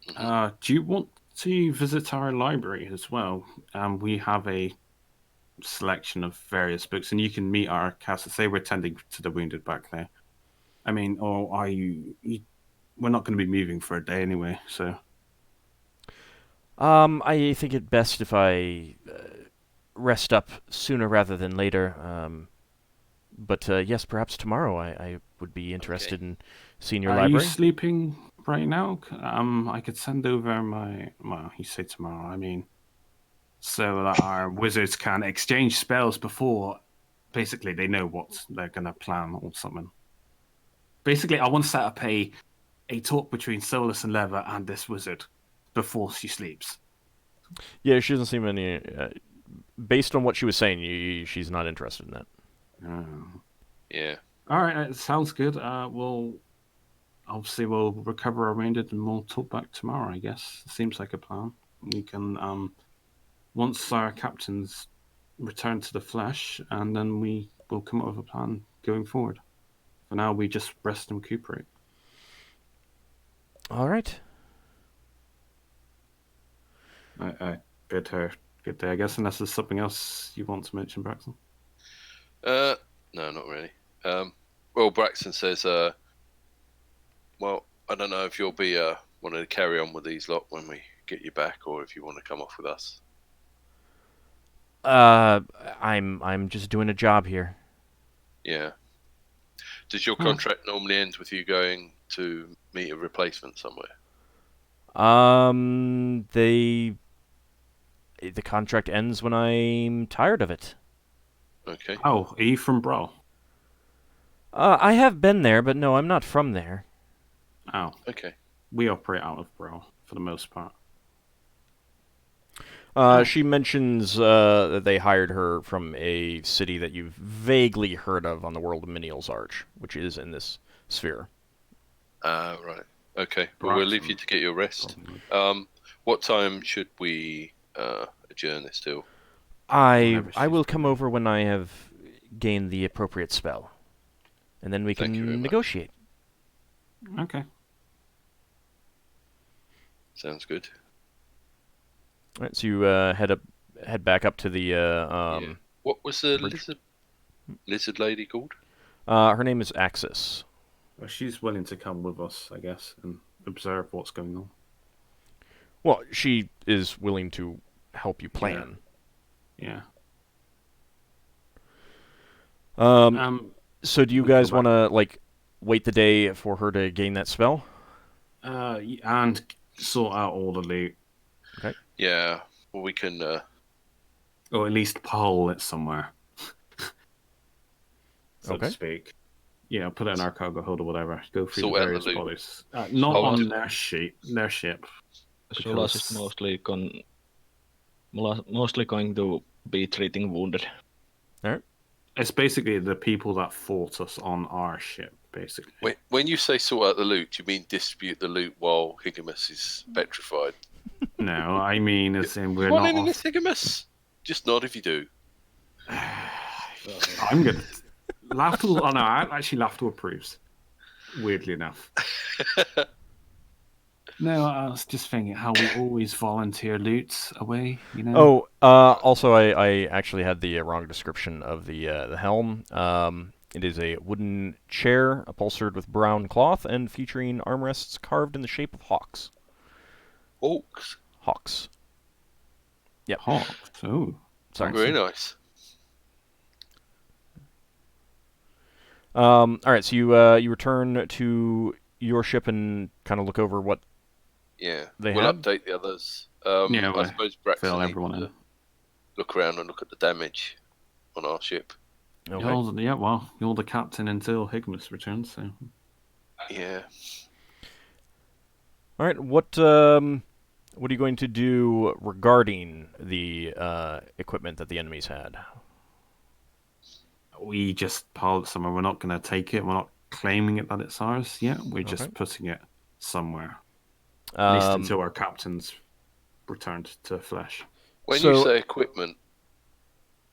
Do you want to visit our library as well? We have a selection of various books, and you can meet our casters. Say we're tending to the wounded back there. I mean, or are you we're not going to be moving for a day anyway, so. I think it best if I rest up sooner rather than later. But yes, perhaps tomorrow I would be interested in seeing your Are library. you sleeping right now? I could send over well, you say tomorrow, I mean, so that our wizards can exchange spells before, basically, they know what they're going to plan or something. Basically, I want to set up a talk between Solas and Leva and this wizard before she sleeps. Yeah, she doesn't seem any. Based on what she was saying, she's not interested in that. Yeah. All right, sounds good. We'll recover our wounded and we'll talk back tomorrow, I guess. Seems like a plan. We can, once our captains return to the flesh, and then we will come up with a plan going forward. For now, we just rest and recuperate. All right. Good day, I guess, unless there's something else you want to mention, Braxon. No, not really. Well, Braxon says, well, I don't know if you'll be wanting to carry on with these lot when we get you back, or if you want to come off with us. I'm just doing a job here. Yeah. Does your contract normally end with you going to meet a replacement somewhere? The contract ends when I'm tired of it. Okay. Oh, are you from Brawl? I have been there, but no, I'm not from there. Oh. Okay. We operate out of Brawl, for the most part. She mentions that they hired her from a city that you've vaguely heard of on the world of Menial's Arch, which is in this sphere. Right. Okay. Well, we'll leave you to get your rest. What time should we adjourn this till? I will come over when I have gained the appropriate spell, and then we can negotiate. Okay. Sounds good. All right, so you head back up to the Yeah. What was the bridge? lizard lady called? Her name is Axis. Well, she's willing to come with us, I guess, and observe what's going on. Well, she is willing to help you plan. Yeah. So do you guys want to wait the day for her to gain that spell? And sort out all the loot. Okay. Yeah. Well, we can. Or at least pole it somewhere. So to speak. Yeah, put it in our cargo hold or whatever. Go through the various bodies. Not on their ship. Solas is mostly going to be treating wounded. All right. It's basically the people that fought us on our ship, basically. Wait, when you say sort out the loot, do you mean distribute the loot while Higgimus is petrified? No, I mean as in we're not. not. In this Higgimus? Just nod if you do. I'm gonna. Lafdul. Oh no, actually Lafdul approves. Weirdly enough. No, I was just thinking how we always volunteer loot away, you know. Also, I actually had the wrong description of the helm. It is a wooden chair upholstered with brown cloth and featuring armrests carved in the shape of hawks. Hawks. Yep. Hawks. Oh, sorry. Very nice. All right, so you return to your ship and kind of look over what. Yeah, we'll update the others. I suppose Braxon needs to look around and look at the damage on our ship. Okay. You're the captain until Higgimus returns, so. Yeah. All right, what what are you going to do regarding the equipment that the enemies had? We just piled it somewhere. We're not going to take it. We're not claiming it that it's ours yet. We're just putting it somewhere. At least until our captain's returned to flesh. When you say equipment,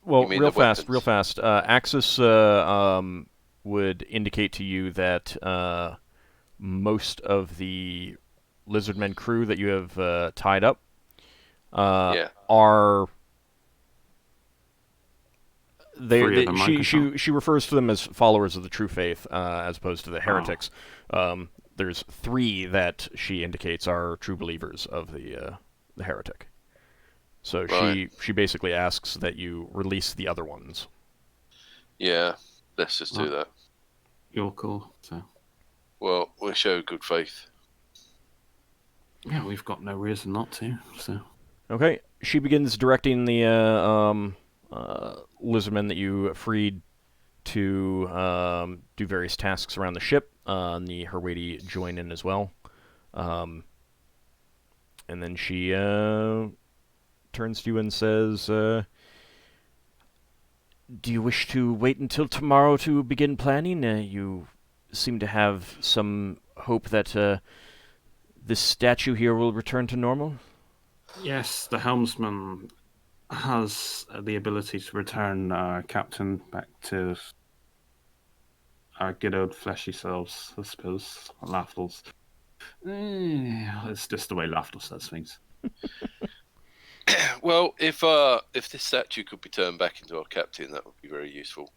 well, you mean real the fast. Axis would indicate to you that most of the Lizardmen crew that you have tied up are. She refers to them as followers of the true faith, as opposed to the heretics. There's 3 that she indicates are true believers of the heretic. So she basically asks that you release the other ones. Yeah, let's just do that. You're cool. So. Well, we'll show good faith. Yeah, we've got no reason not to. So. Okay, she begins directing the lizardmen that you freed to do various tasks around the ship. The Herwady join in as well. And then she turns to you and says, do you wish to wait until tomorrow to begin planning? You seem to have some hope that this statue here will return to normal? Yes, the helmsman has the ability to return our captain back to our good old fleshy selves, I suppose. Lafdul's. It's just the way Lafdul says things. Well, if this statue could be turned back into our captain, that would be very useful.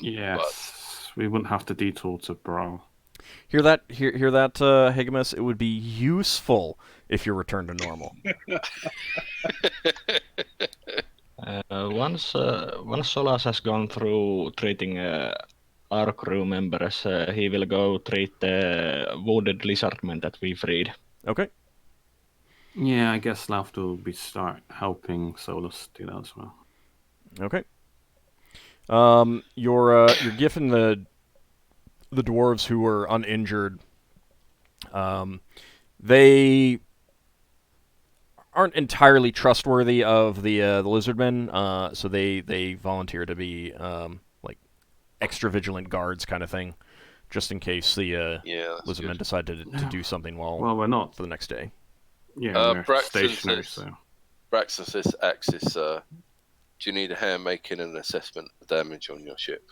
Yes, we wouldn't have to detour to Brawl. Hear that, Higgimus? It would be useful if you return to normal. Once Solas has gone through treating our crew members, he will go treat the wounded lizardmen that we freed. Okay. Yeah, I guess Lafdul will start helping Solas do that as well. Okay. Your Giff and the dwarves who were uninjured, they aren't entirely trustworthy of the lizardmen, so they volunteer to be like extra vigilant guards kind of thing, just in case the lizardmen decide to do something we're not for the next day. Yeah, we're stationary. So. Braxon says, Axis, do you need a hand making an assessment of damage on your ship?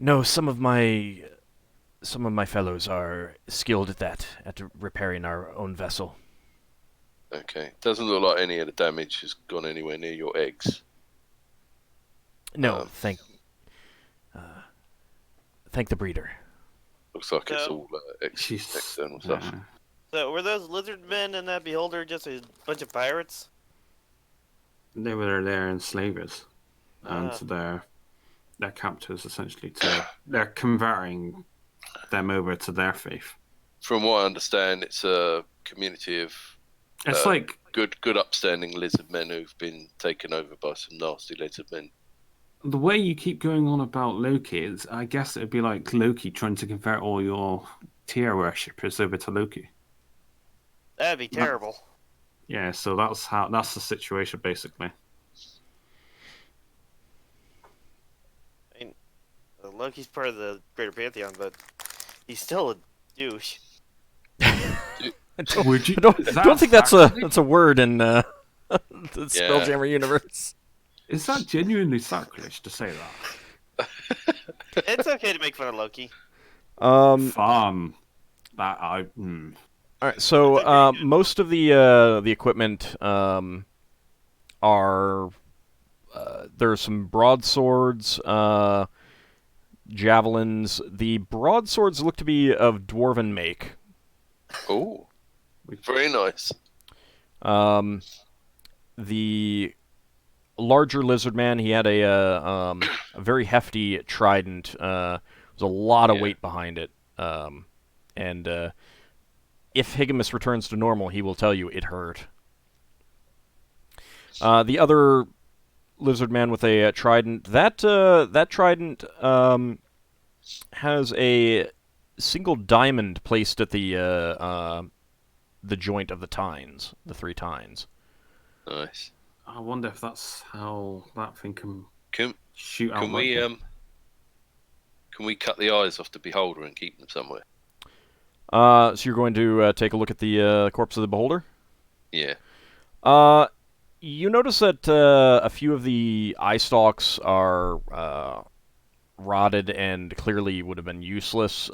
No, some of my fellows are skilled at that, at repairing our own vessel. Okay. Doesn't look like any of the damage has gone anywhere near your eggs. No, thank the breeder. Looks like it's all external stuff. Yeah. So were those lizard men and that beholder just a bunch of pirates? They were their enslavers, and their captors essentially. They're converting them over to their faith. From what I understand, it's a community of it's like good upstanding lizard men who've been taken over by some nasty lizard men. The way you keep going on about Loki is, I guess it'd be like Loki trying to convert all your tier worshippers over to Loki. That'd be terrible. Yeah, so that's the situation basically. I mean, Loki's part of the greater pantheon, but he's still a douche. I don't think that's a word in the Spelljammer universe. Is that genuinely sacrilege to say that? It's okay to make fun of Loki. Fun. All right, so most of the equipment are there are some broadswords, javelins. The broadswords look to be of dwarven make. Oh, very nice. The larger lizard man, he had a very hefty trident. There's a lot of weight behind it, and if Higgimus returns to normal, he will tell you it hurt. The other lizard man with a trident, that trident has a single diamond placed at the the joint of the tines, the 3 tines. Nice. I wonder if that's how that thing can Can shoot out. can we cut the eyes off the beholder and keep them somewhere? So you're going to take a look at the corpse of the beholder? Yeah. You notice that a few of the eye stalks are rotted and clearly would have been useless.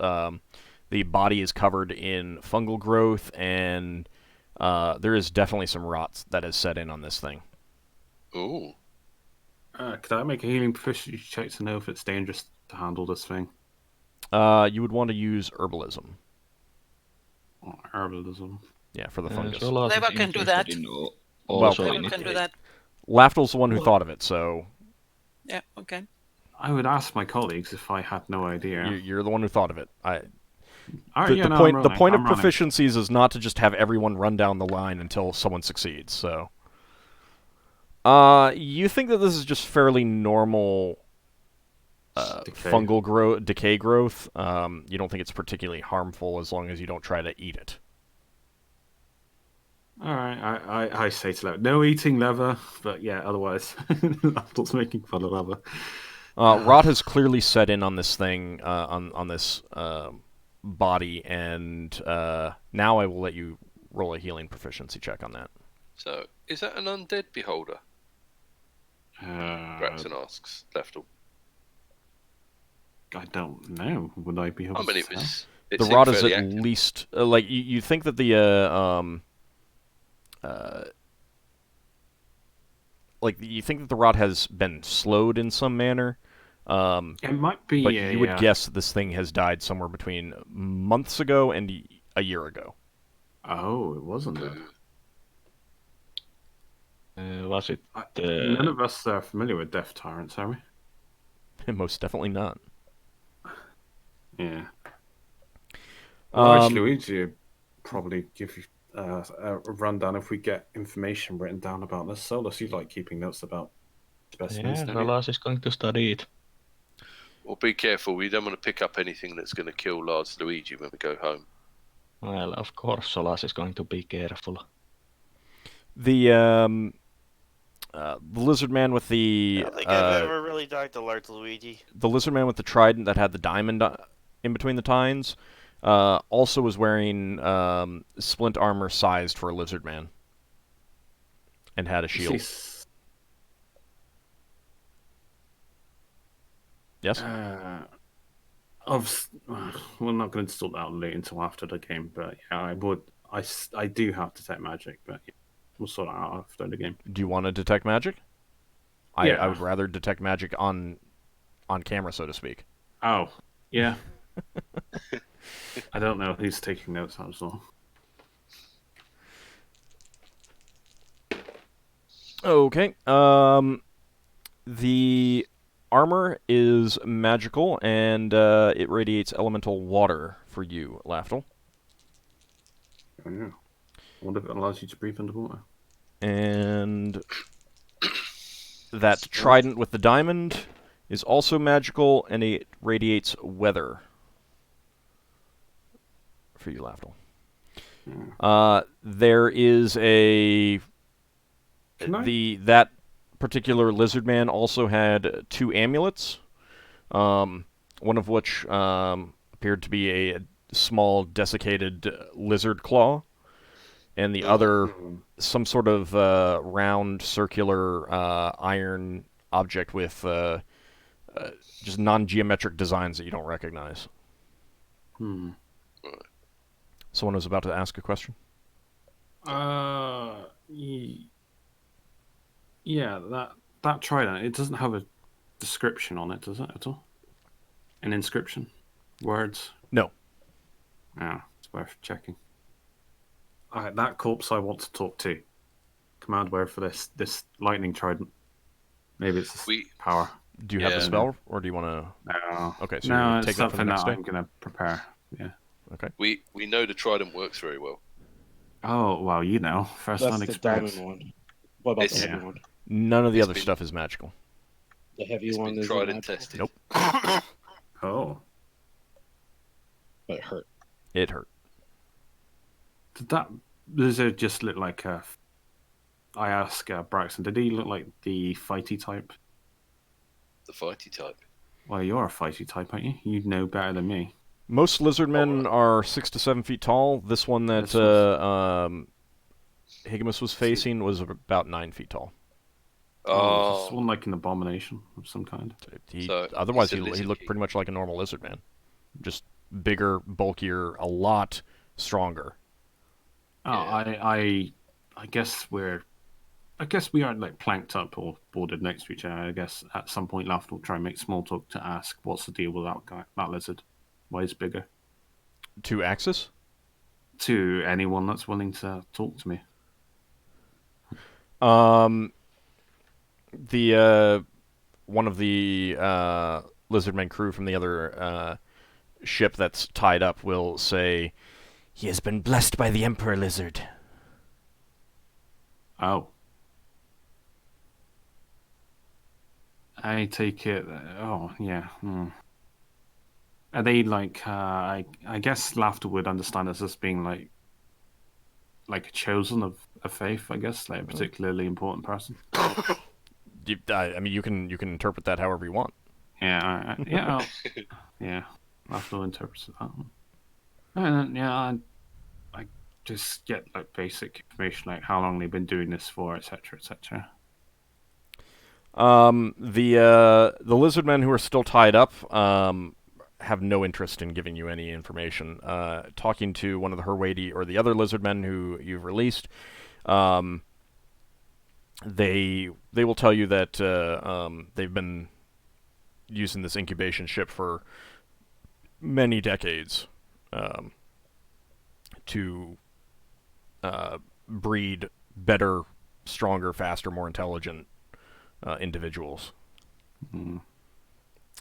The body is covered in fungal growth, and there is definitely some rot that has set in on this thing. Ooh. Could I make a healing proficiency check to know if it's dangerous to handle this thing? You would want to use herbalism. Oh, herbalism. Yeah, for the fungus. Solas Lever is can do that. interested in Well, also Lever in can it. do that. Lafdul's the one who thought of it, so Yeah, okay. I would ask my colleagues if I had no idea. you're the one who thought of it. All right, The point of proficiencies is not to just have everyone run down the line until someone succeeds. So, you think that this is just fairly normal fungal decay growth. You don't think it's particularly harmful as long as you don't try to eat it. All right, I say to Lever, no eating Lever, but yeah, otherwise, Lafdul's making fun of Lever. Rot has clearly set in on this thing, on this body, and now I will let you roll a healing proficiency check on that. So, is that an undead beholder? Braxon asks Lafdul. I don't know. Would I be able I mean, to it tell? was. The rot is at least like you think that the like you think that the rot has been slowed in some manner. It might be. But you would guess that this thing has died somewhere between months ago and a year ago. Oh, it wasn't it? Was it? None of us are familiar with Death Tyrants, are we? Most definitely not. Yeah. Well, actually, Luigi probably give you a rundown if we get information written down about this. Solas, you like keeping notes about specimens, Yeah, don't you? Solas is going to study it. Well, be careful. We don't want to pick up anything that's going to kill Lars Luigi when we go home. Well, of course, Solas is going to be careful. The lizard man with the I don't think I've ever really talked to Lars Luigi. the lizard man with the trident that had the diamond in between the tines also was wearing splint armor sized for a lizard man and had a shield. Yes? We're not going to sort that out late until after the game, but yeah, I do have detect magic, but yeah, we'll sort it out after the game. Do you want to detect magic? Yeah. I would rather detect magic on camera, so to speak. Oh, yeah. I don't know who's taking notes, that's all. Okay. The armor is magical, and it radiates elemental water for you, Lafdul. Oh, yeah. I wonder if it allows you to breathe underwater. And that trident with the diamond is also magical, and it radiates weather for you, Lafdul. There is a... That particular lizard man also had 2 amulets, one of which appeared to be a small desiccated lizard claw, and the other some sort of round circular iron object with just non-geometric designs that you don't recognize. Someone was about to ask a question? Yeah, that trident, it doesn't have a description on it, does it, at all? An inscription? Words? No. Yeah, it's worth checking. Alright, that corpse I want to talk to. Command word for this lightning trident. Maybe it's power. Do you have the spell, or do you want to... No. Okay, so no, you're it's taking that for the something next that day? I'm going to prepare. Yeah. Okay. We know the trident works very well. Oh, well, you know. First-hand That's the experience. diamond one. What about the It's- heavy one? None of the It's other been- stuff is magical. The heavy It's one been is tried and magical, tested. Nope. Oh. but it hurt. It hurt. Did that lizard just look like a... I ask Braxon, did he look like the fighty type? The fighty type. Well, you're a fighty type, aren't you? You'd know better than me. Most lizard men are 6 to 7 feet tall. This one that Higgimus was facing was about 9 feet tall. Oh, this one like an abomination of some kind. Otherwise, he looked pretty much like a normal lizard man. Just bigger, bulkier, a lot stronger. Oh, yeah. I guess we aren't like planked up or boarded next to each other. I guess at some point Lafdul will try and make small talk to ask what's the deal with that lizard. Why is bigger? To Axis? To anyone that's willing to talk to me. The one of the lizardmen crew from the other ship that's tied up will say, "He has been blessed by the Emperor Lizard." Oh. I take it... Oh, yeah. Are they like... I guess Lafdul would understand this as being like a chosen of a faith, I guess, like a particularly important person. I mean, you can interpret that however you want. Yeah, yeah. Lafdul interprets it that one. And yeah, I just get like basic information, like how long they've been doing this for, etc., etc. The lizardmen who are still tied up have no interest in giving you any information. Talking to one of the Herwadi or the other lizardmen who you've released, they will tell you that they've been using this incubation ship for many decades to breed better, stronger, faster, more intelligent individuals.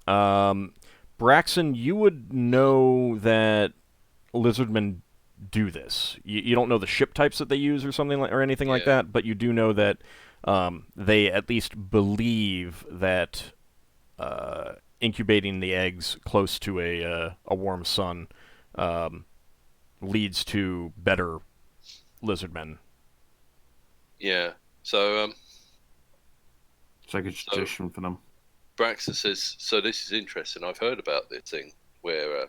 Braxon, you would know that lizardmen do this. You don't know the ship types that they use or something or anything like that, but you do know that they at least believe that incubating the eggs close to a warm sun leads to better lizardmen. Yeah. So it's like a tradition for them. Braxon says, so this is interesting. I've heard about this thing where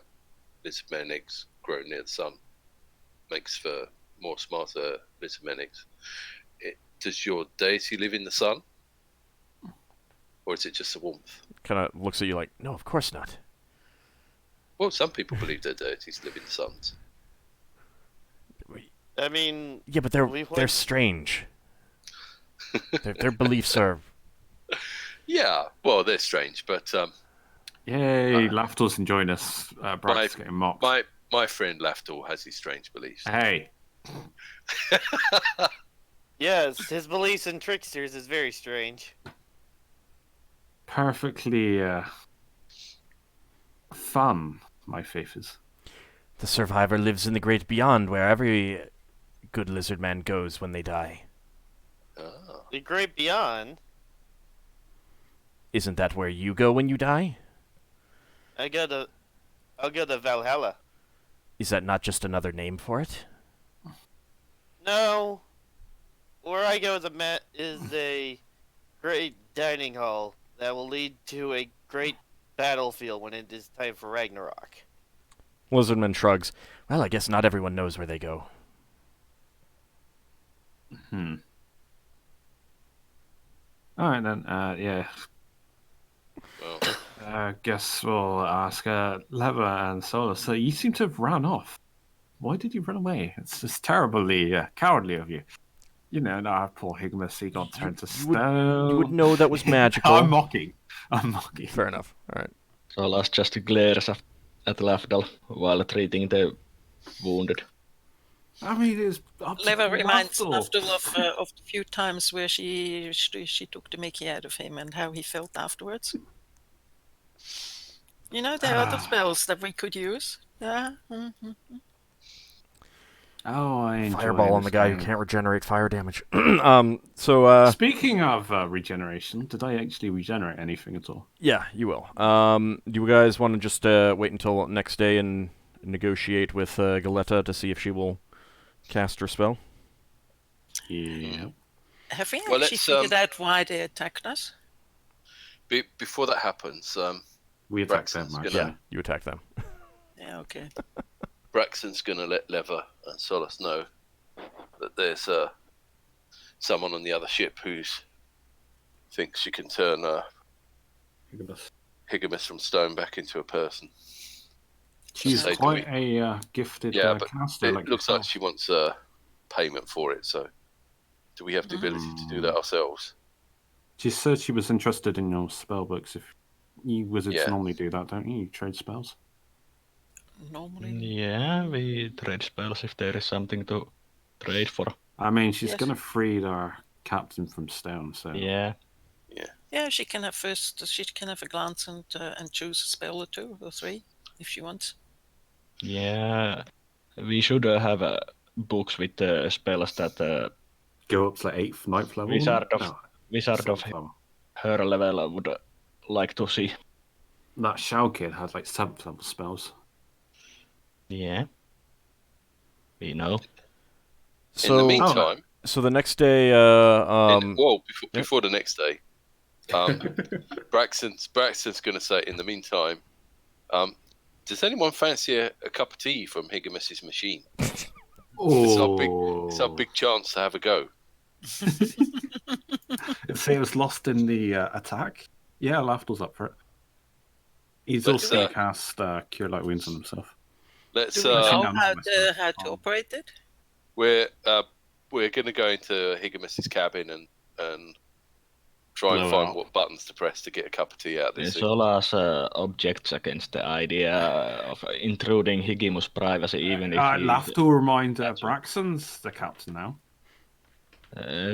lizardmen eggs grow near the sun. Makes for more smarter lizardmen eggs. Does your deity live in the sun? Or is it just the warmth? Kind of looks at you like, no, of course not. Well, some people believe their deities live in the suns. I mean... Yeah, but they're strange. their beliefs are... Yeah, well, they're strange, but... Yay, Lafdul's enjoying us. Brax's getting mocked. My friend Lafdul has his strange beliefs. Hey. Yes, his beliefs in tricksters is very strange. Perfectly fun, my faith is. The survivor lives in the great beyond, where every good lizard man goes when they die. Oh. The great beyond? Isn't that where you go when you die? I'll go to Valhalla. Is that not just another name for it? No. Where I go is a great dining hall that will lead to a great battlefield when it is time for Ragnarok. Lizardman shrugs. Well, I guess not everyone knows where they go. Alright then, yeah. Well, Guess we'll ask Leva and Solas. So you seem to have run off. Why did you run away? It's just terribly cowardly of you. You know, poor Higgimus, he got turned to stone. You would know that was magical. I'm mocking. Fair enough. All right. Solas just glares at Lafdul while treating the wounded. I mean, it's up to Leva reminds Lafdul. Lafdul of the few times where she took the mickey out of him and how he felt afterwards. You know, there are other spells that we could use. Yeah. Mm-hmm. Oh, I enjoy Fireball on the guy who game. can't regenerate fire damage. So Speaking of regeneration, did I actually regenerate anything at all? yeah, you will. Do you guys want to just wait until next day and negotiate with Galetta to see if she will caster spell. Yeah. Have we Well, actually let's, figured out why they attacked us? Before that happens, We attacked Braxton's them, gonna- actually. Yeah, you attack them. Yeah, okay. Braxton's going to let Lever and Solas know that there's someone on the other ship who's thinks she can turn Higgimus from stone back into a person. She's So do quite a gifted but caster. it Like looks like yourself. she wants payment for it. So, do we have the ability to do that ourselves? She said she was interested in your spell books. If you wizards Yeah. normally do that, don't you? You trade spells. Normally. Yeah, we trade spells if there is something to trade for. I mean, she's Yes. gonna free our captain from stone. So Yeah. Yeah, she can have a glance and choose a spell or 2 or 3 if she wants. Yeah. We should have books with spells that go up to like 8th, 9th level. Wizard of- No, wizard of 7th level. her level would like to see. That Shao kid had like 7th level spells. Yeah. We know. So, In the meantime, so the next day, before the next day, Braxton's going to say, in the meantime, does anyone fancy a cup of tea from Higgimus's machine? It's our big chance to have a go. If he was lost in the attack, yeah, Lafdul's up for it. He's Let's, also cast Cure Light Wounds on himself. Let's. Do we know I'm how messing to operate it? We're going to go into Higgimus's cabin and try and Blow find out. what buttons to press to get a cup of tea out of this thing. Solas objects against the idea of intruding Higgimus' privacy, even if he... Lafdul remind Braxon's the captain now.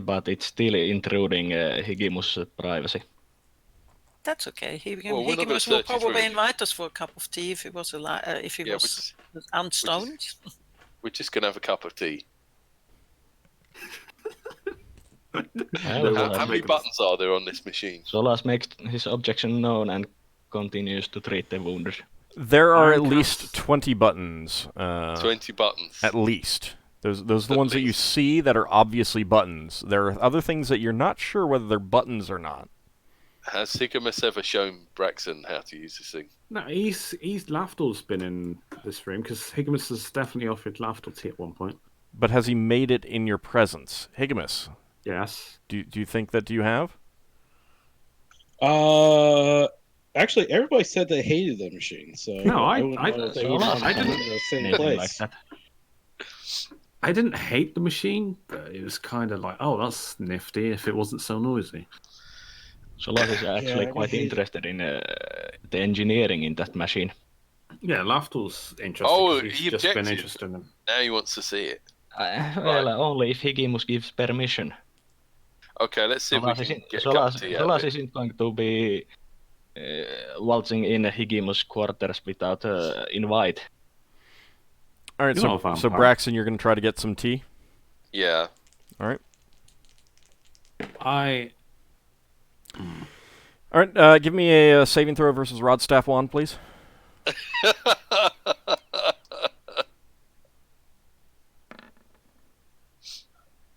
But it's still intruding Higgimus' privacy. That's okay. Well, we're not gonna Higgimus will search his probably room. invite us for a cup of tea if he was unstoned. We're just going to have a cup of tea. How many buttons are there on this machine? Solas makes his objection known and continues to treat the wounded. there are at Iron least Cast. 20 buttons. 20 buttons. At least. Those are the At ones that you least. see that are obviously buttons. There are other things that you're not sure whether they're buttons or not. Has Higgimus ever shown Braxon how to use this thing? No, he's Lafdul's been in this room because Higgimus has definitely offered Lafdul tea at one point. But has he made it in your presence? Higgimus, Yes. do you think that you have? Actually, everybody said they hated the machine, so No, I wouldn't know if they would Solas come didn't- from the same Anything place. like that. I didn't hate the machine, but it was kind of like, oh, that's nifty if it wasn't so noisy. Solas is actually I quite hate it. interested in the engineering in that machine. Yeah, Lafdul's interested. Oh, 'cause he's he just been objected. interested in them. Now he wants to see it. Well, only if Higgimus gives permission. Okay, let's see if we Solas can get a cup of tea out of Solas it. isn't going to be waltzing in Higgimus' quarters without invite. All right, You're not a so vampire. Braxton, you're going to try to get some tea? Yeah. All right. I All right, give me a saving throw versus Rod Staff Wand, please.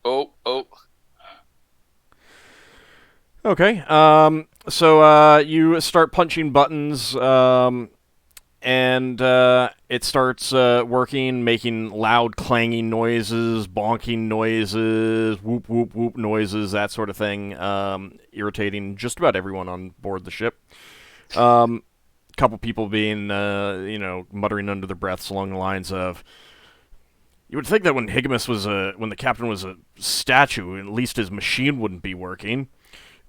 Oh. Okay, so you start punching buttons, and it starts working, making loud clanging noises, bonking noises, whoop whoop whoop noises, that sort of thing, irritating just about everyone on board the ship. Couple people being, muttering under their breaths along the lines of, "You would think that when when the captain was a statue, at least his machine wouldn't be working."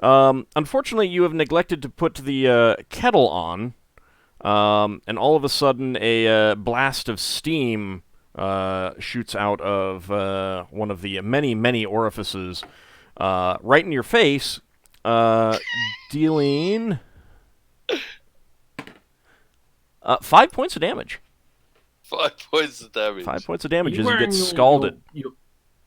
Unfortunately, you have neglected to put the kettle on, and all of a sudden a blast of steam shoots out of one of the many, many orifices right in your face, dealing 5 points of damage. 5 points of damage. 5 points of damage You as you wearing get scalded.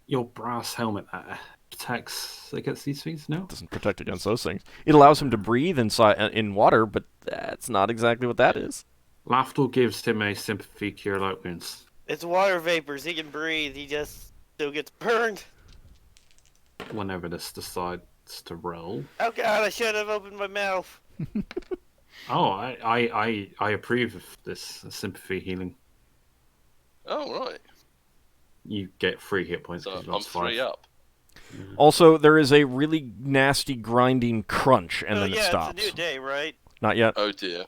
Your brass helmet that protects against these things, no? Doesn't protect against those things. It allows him to breathe in water, but that's not exactly what that is. Lafdul gives him a sympathy cure light wounds. It's water vapors. He can breathe. He just still gets burned. Whenever this decides to roll. Oh god, I should have opened my mouth. Oh, I approve of this sympathy healing. Oh, right. You get 3 hit points So because you I'm lost 5. 3 up. Also, there is a really nasty grinding crunch, and then it stops. It's a new day, right? Not yet. Oh dear.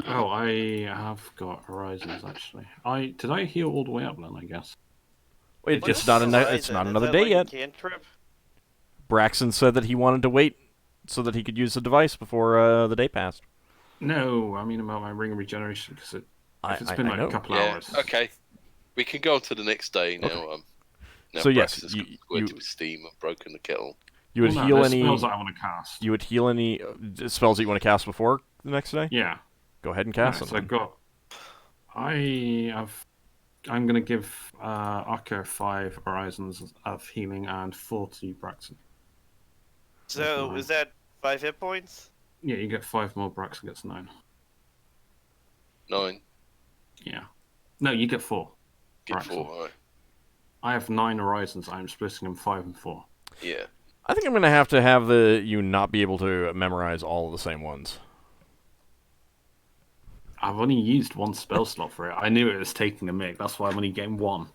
Oh, I have got horizons actually. Did I heal all the way up then? I guess. It's not another day yet. Cantrip? Braxon said that he wanted to wait so that he could use the device before the day passed. No, I mean about my ring of regeneration because it's been like know. a couple Yeah. hours. Okay. We can go on to the next day now. Okay. Now So yes, Braxton's squirted with steam and broken the kettle. You would Well, no, heal there's any spells that I want to cast. You would heal any spells that you want to cast before the next day? Yeah. Go ahead and cast them. So I'm gonna give Ockar 5 horizons of healing and 4 to Braxon. So, is that 5 hit points? Yeah, you get 5 more. Braxon gets 9. 9. Yeah. No, you get 4. Get Braxon. 4. Right. I have 9 horizons. I'm splitting them 5 and 4. Yeah. I think I'm going to have you not be able to memorize all of the same ones. I've only used 1 spell slot for it. I knew it was taking a mick. That's why I'm only getting 1.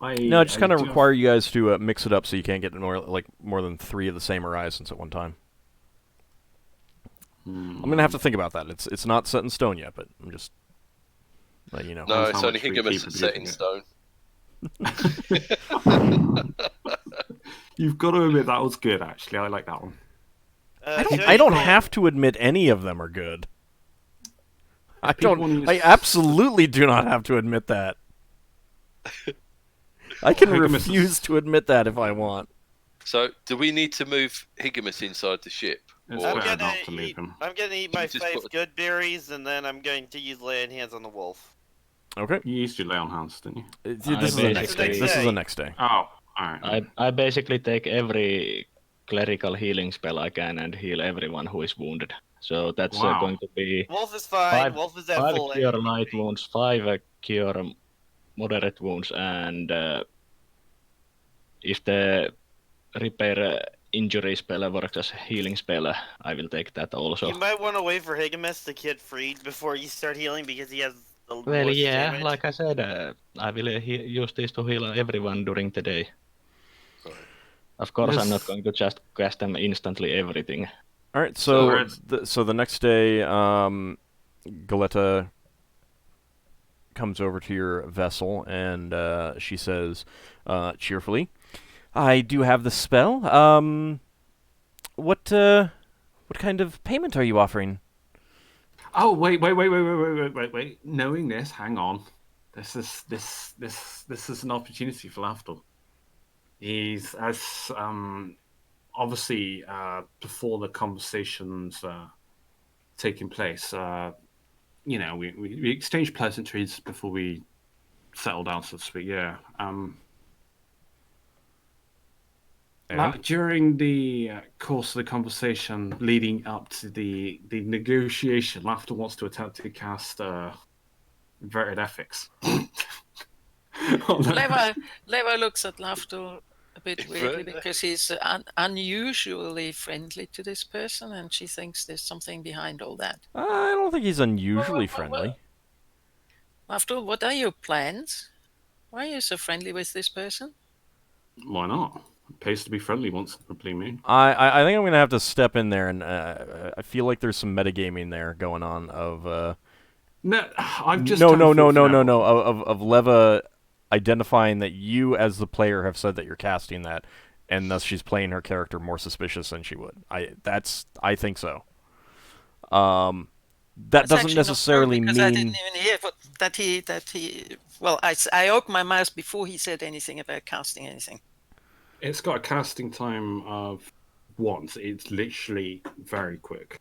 No, just kind of require you guys to mix it up so you can't get more than 3 of the same horizons at one time. I'm going to have to think about that. It's not set in stone yet, but I'm just letting you know. No, it's how only much we Higgimus keep that's set in abusing stone. You've got to admit that was good, actually. I like that one. I don't have to admit any of them are good. I absolutely do not have to admit that. I can refuse to admit that if I want. So, do we need to move Higgimus inside the ship? It's Or- better not to leave him. I'm gonna eat my just 5 put- good berries, and then I'm going to use laying hands on the wolf. Okay. You used to lay on hands, didn't you? This is the next day. This is the next day. Oh, alright. I basically take every clerical healing spell I can and heal everyone who is wounded. So that's Wow. going to be Wolf is fine. 5 Wolf is at 5 full cure HP. light wounds, 5 cure moderate wounds, and if the repair injury spell works as healing spell, I will take that also. You might want to wait for Higgimus to get freed before you start healing because he has the Well, most yeah, damage. like I said, I will use this to heal everyone during the day. Right. Of course, I'm Yes. not going to just cast them instantly everything. All right. So So the next day, Galetta comes over to your vessel and she says cheerfully, "I do have the spell. What kind of payment are you offering?" Oh, wait. Knowing this, hang on. This is an opportunity for Lafdul. He's as obviously before the conversations taking place. We exchanged pleasantries before we settled down, so to speak. Yeah. During the course of the conversation leading up to the negotiation, Lafdul wants to attempt to cast inverted ethics. Leva looks at Lafdul a bit weirdly Right. because he's unusually friendly to this person, and she thinks there's something behind all that. I don't think he's unusually friendly. Lafdul, what are your plans? Why are you so friendly with this person? Why not? It pays to be friendly once in a blue moon. I think I'm gonna have to step in there, and I feel like there's some metagaming there going on of No, I've just no done fourth level. of Leva identifying that you as the player have said that you're casting that, and thus she's playing her character more suspicious than she would. I think so. That That's doesn't actually not true, necessarily because I mean didn't even hear that he. Well, I opened my mouth before he said anything about casting anything. It's got a casting time of once. It's literally very quick.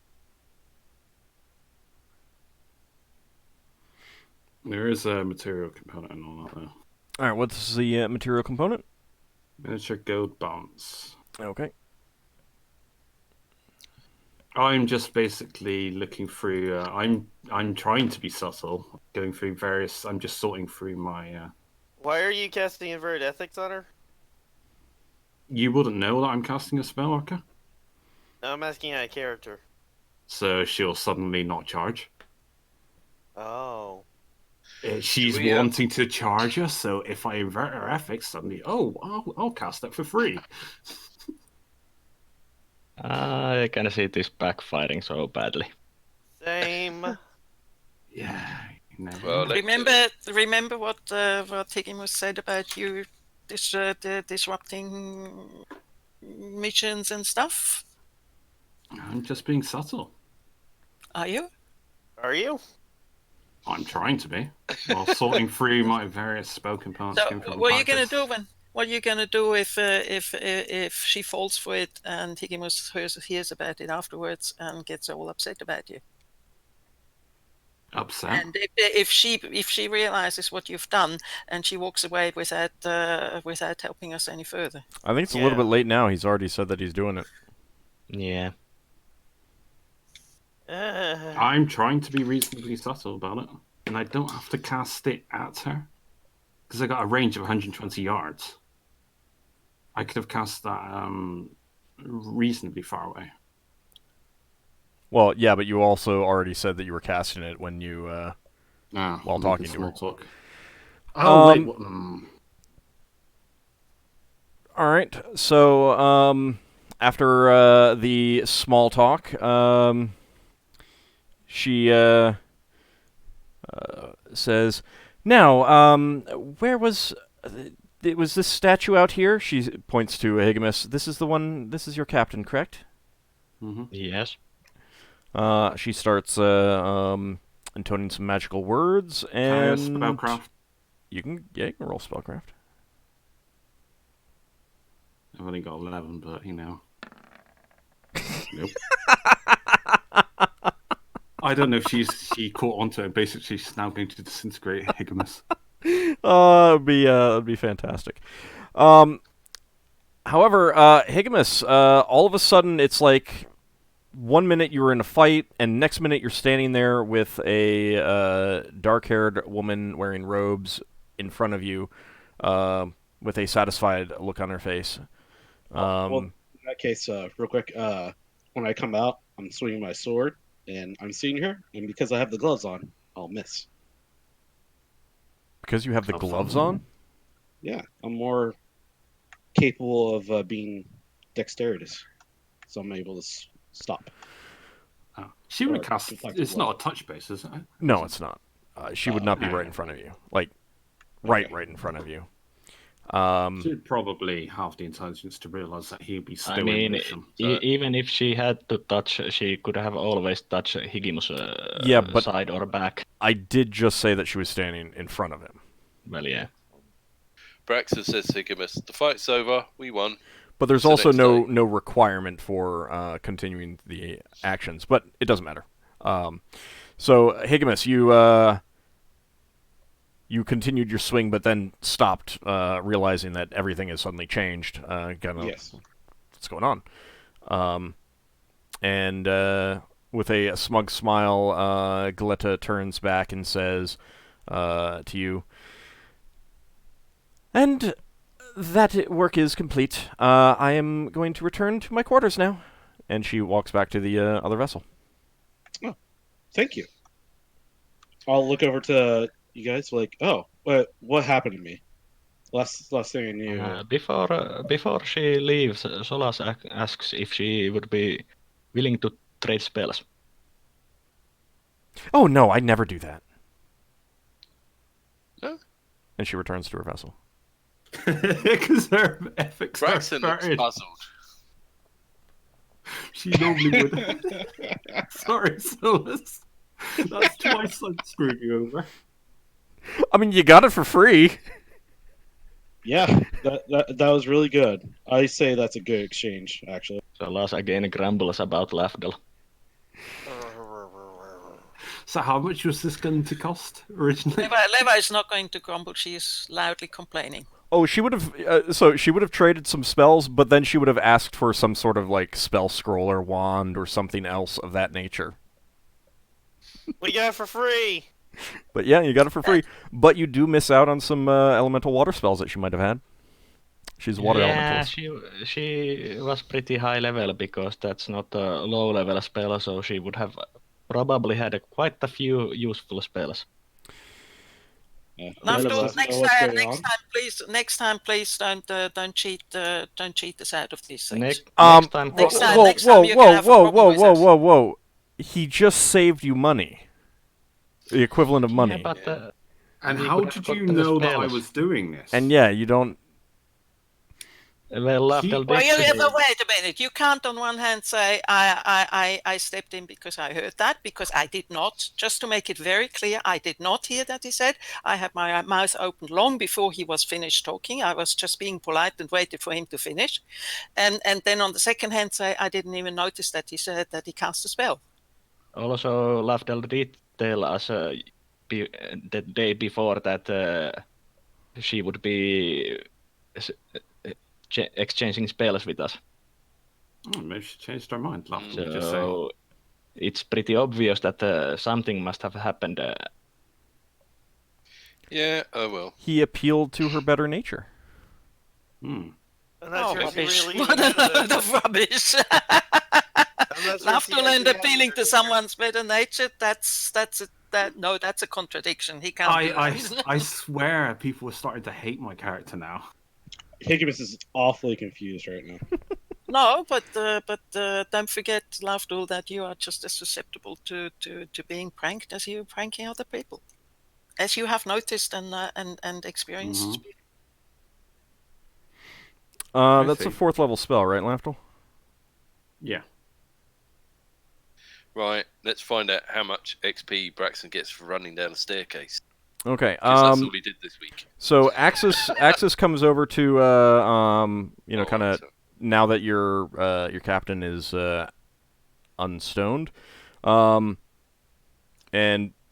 There is a material component and all that though. all right. What's the material component? Miniature gold bounce. Okay. I'm just basically looking through. I'm trying to be subtle, going through various. I'm just sorting through my. Why are you casting Inverted Ethics on her? You wouldn't know that I'm casting a spell, Ockar. No, I'm asking on a character. So she'll suddenly not charge. Oh. She's We, wanting to charge us, so if I invert her ethics, suddenly, I'll cast that for free. I can see this backfiring so badly. Same. Yeah. No. Well, Remember what Higgimus said about you disrupting missions and stuff? I'm just being subtle. Are you? Are you? I'm trying to be. While sorting through my various spell components. So, what are you gonna do when? What are you gonna do if she falls for it and Higgimus hears about it afterwards and gets all upset about you? Upset? And if she realizes what you've done and she walks away without helping us any further? I think it's a little bit late now. He's already said that he's doing it. Yeah. I'm trying to be reasonably subtle about it, and I don't have to cast it at her because I got a range of 120 yards. I could have cast that reasonably far away. Well, yeah, but you also already said that you were casting it when you while talking to her. Talk. Oh wait. All right. So after the small talk, she says, "Now, where was it? Was this statue out here?" She points to Higgimus. This is the one. This is your captain, correct? Mm-hmm. Yes. She starts intoning some magical words, and Spellcraft. you can roll spellcraft. I've only got 11, but you know. Nope. I don't know if she caught onto it. Basically, she's now going to disintegrate Higgimus. It'd be fantastic. However, Higgimus, all of a sudden, it's like 1 minute you were in a fight, and next minute you're standing there with a dark-haired woman wearing robes in front of you, with a satisfied look on her face. Well, in that case, real quick, when I come out, I'm swinging my sword, and I'm seeing her, and because I have the gloves on, I'll miss. Because you have the gloves on? Yeah, I'm more capable of being dexterous, so I'm able to stop. She would Or cast. deflect It's blow. not a touch base, is it? No, it's not. She would not be okay. right in front of you. Like, right in front of you. She'd probably have the intelligence to realize that he'd be still I mean, in mission. even if she had to touch, she could have always touched Higgimus' but side or back. I did just say that she was standing in front of him. Well, yeah. Braxon says to Higgimus, "The fight's over. We won." But there's So also next day. no requirement for continuing the actions, but it doesn't matter. So Higgimus, you continued your swing, but then stopped, realizing that everything has suddenly changed. Yes. What's going on? And with a smug smile, Galetta turns back and says to you, "And that work is complete. I am going to return to my quarters now." And she walks back to the other vessel. Oh, thank you. I'll look over to you guys like, oh, what happened to me? Last thing I knew. Before she leaves, Solas asks if she would be willing to trade spells. "Oh, no, I'd never do that." No? And she returns to her vessel. Because her ethics Braxon are looks started. puzzled. She normally would. Sorry, Solas. That's twice I've screwed you over. I mean, you got it for free. Yeah, that was really good. I say that's a good exchange, actually. Solas again grumbles about Lafdul. So how much was this going to cost originally? Leva is not going to grumble. She is loudly complaining. Oh, she would have. So she would have traded some spells, but then she would have asked for some sort of like spell scroll or wand or something else of that nature. We got it for free. But yeah, you got it for free. But you do miss out on some elemental water spells that she might have had. She's a water elementalist. She was pretty high level because that's not a low level spell, so she would have probably had quite a few useful spells. Yeah. Lafdul, What's next time, please don't cheat us out of these things. Next time, Next time- whoa, next time you can have a problem with us. whoa! He just saved you money. The equivalent of money. Yeah, but, And we how could have did got you the know that I spells. was doing this? And yeah, you don't. Well, Lafdul Well, did but wait a minute. You can't on one hand say I stepped in because I heard that, because I did not. Just to make it very clear, I did not hear that he said. I had my mouth open long before he was finished talking. I was just being polite and waited for him to finish. And then on the second hand say I didn't even notice that he said that he cast a spell. Also, Lafdul did tell us the day before that she would be exchanging spells with us. Oh, maybe she changed her mind. Lafdul, just saying. So it's pretty obvious that something must have happened. Yeah, oh well. He appealed to her better nature. Hmm. I'm not sure if you Rubbish. really What a needed load it. of rubbish. I'm not sure if he Lafdul and actually appealing had to it. someone's better nature, that's a contradiction. He can't do that. I swear people are starting to hate my character now. Higgimus is awfully confused right now. No, but don't forget, Lafdul, that you are just as susceptible to being pranked as you pranking other people, as you have noticed and experienced. That's a see. 4th level spell, right, Lafdul? Yeah. Right, let's find out how much XP Braxon gets for running down a staircase. Okay. 'Cause that's all he did this week. So Axis comes over to kind of so- now that your captain is unstoned, and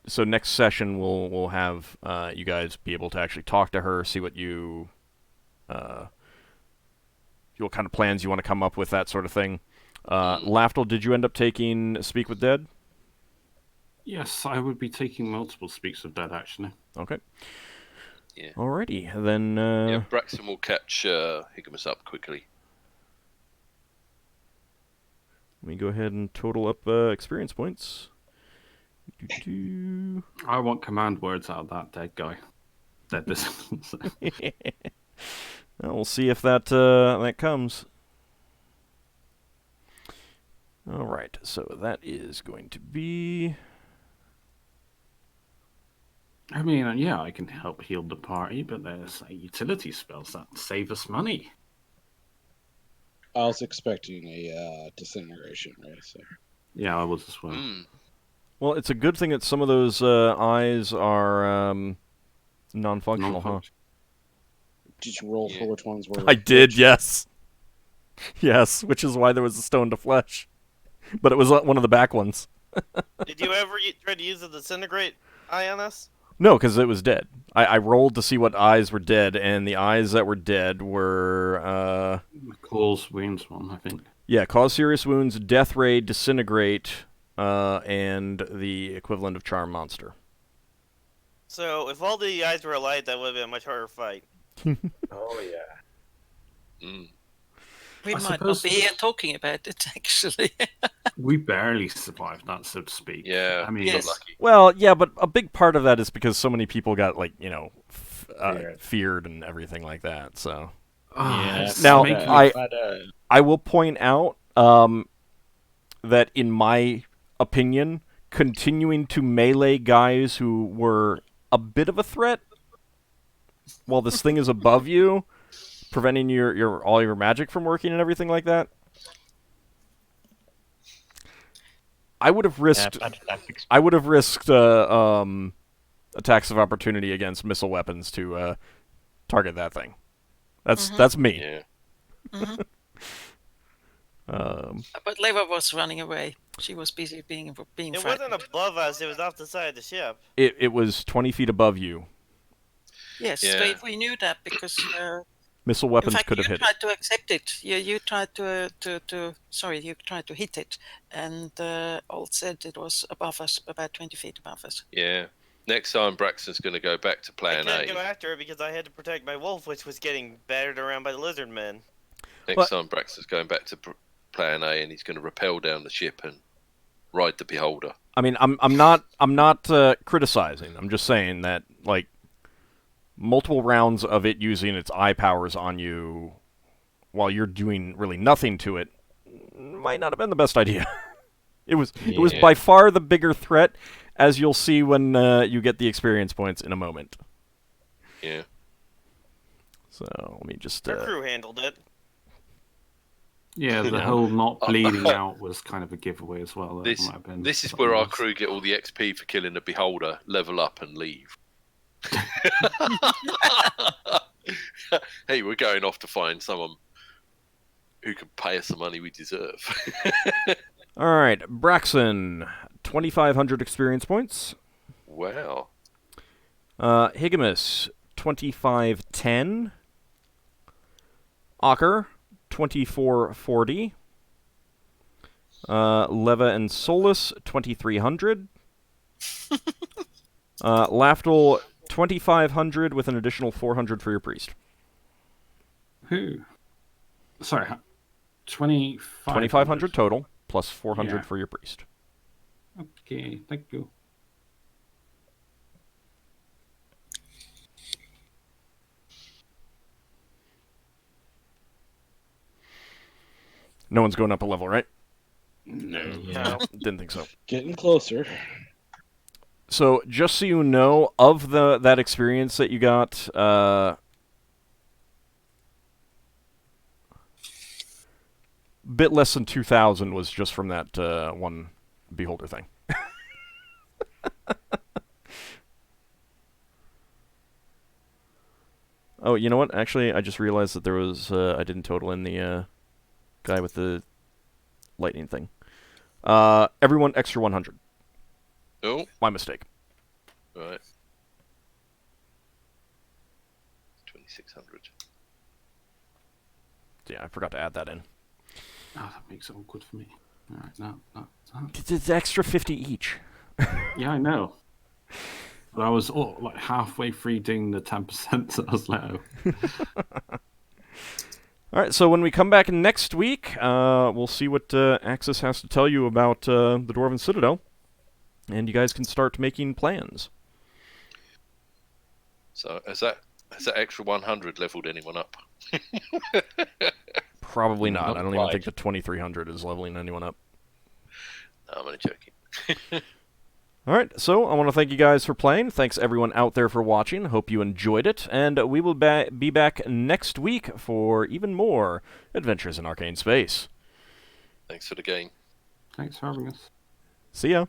so next session we'll have you guys be able to actually talk to her, see what what kind of plans you want to come up with, that sort of thing. Lafdul, did you end up taking Speak with Dead? Yes, I would be taking multiple speaks of dead, actually. Okay. Yeah. Alrighty, then. Yeah, Braxton will catch Higgimus up quickly. Let me go ahead and total up experience points. I want command words out of that dead guy. Dead this. Well, we'll see if that comes. All right, so that is going to be. I mean, yeah, I can help heal the party, but there's utility spells that save us money. I was expecting a disintegration, right? So. Yeah, I was as well. Well, it's a good thing that some of those eyes are non-functional, huh? Did you roll for which ones were? I did, yes. Yes, which is why there was a stone to flesh. But it was one of the back ones. Did you ever try to use the disintegrate eye on us? No, because it was dead. I rolled to see what eyes were dead, and the eyes that were dead were... Cause wounds one, I think. Yeah, cause serious wounds, death ray, disintegrate, and the equivalent of charm monster. So, if all the eyes were alive, that would have been a much harder fight. Oh yeah. We I might suppose- not be here talking about it, actually. We barely survived that, so to speak. Yeah, I mean, Yes. lucky. Well, yeah, but a big part of that is because so many people got, like, feared and everything like that, so... it's Now, making- I will point out that in my opinion, continuing to melee guys who were a bit of a threat while this thing is above you, preventing your all your magic from working and everything like that, I would have risked attacks of opportunity against missile weapons to target that thing. That's me. Yeah. But Leva was running away. She was busy being It frightened. wasn't above us, it was off the side of the ship. It was 20 feet above you. Yes, Yeah. we knew that because Missile in weapons fact could you have hit it. tried to accept it. You tried you tried to hit it, and Old said it was above us, about 20 feet above us. Yeah. Next time, Braxton's going to go back to I plan couldn't A. go after it because I had to protect my wolf, which was getting battered around by the lizard men. Next time, Braxton's going back to plan A, and he's going to rappel down the ship and ride the beholder. I mean, I'm not criticizing. I'm just saying that like multiple rounds of it using its eye powers on you while you're doing really nothing to it might not have been the best idea. It was by far the bigger threat, as you'll see when you get the experience points in a moment. Yeah. So let me just. Our crew handled it. Yeah, the whole not bleeding out was kind of a giveaway as well. This is where our crew get all the XP for killing the beholder, level up, and leave. Hey, we're going off to find someone who can pay us the money we deserve. All right, Braxon, 2,500 experience points. Wow. Higgimus, 2,510. Ockar, 2,440. Leva and Solas, 2,300. Lafdul, 2,500 with an additional 400 for your priest. Who? Sorry, 2,500 total, plus 400 for your priest. Okay, thank you. No one's going up a level, right? No. Didn't think so. Getting closer. So, just so you know, of that experience that you got, bit less than 2,000 was just from that one beholder thing. Oh, you know what? Actually, I just realized that there was I didn't total in the guy with the lightning thing. Everyone extra 100. Oh, My mistake. right. 2,600. Yeah, I forgot to add that in. Oh, that makes it all good for me. All right, no. It's extra 50 each. Yeah, I know. But I was like halfway through doing the 10%, so I was like, oh. All right, so when we come back next week, we'll see what Axis has to tell you about the Dwarven Citadel, and you guys can start making plans. So has that extra 100 leveled anyone up? Probably not. Not I don't even quite. think the 2,300 is leveling anyone up. No, I'm only joking. All right, so I want to thank you guys for playing. Thanks everyone out there for watching. Hope you enjoyed it, and we will be back next week for even more Adventures in Arcane Space. Thanks for the game. Thanks for having us. See ya.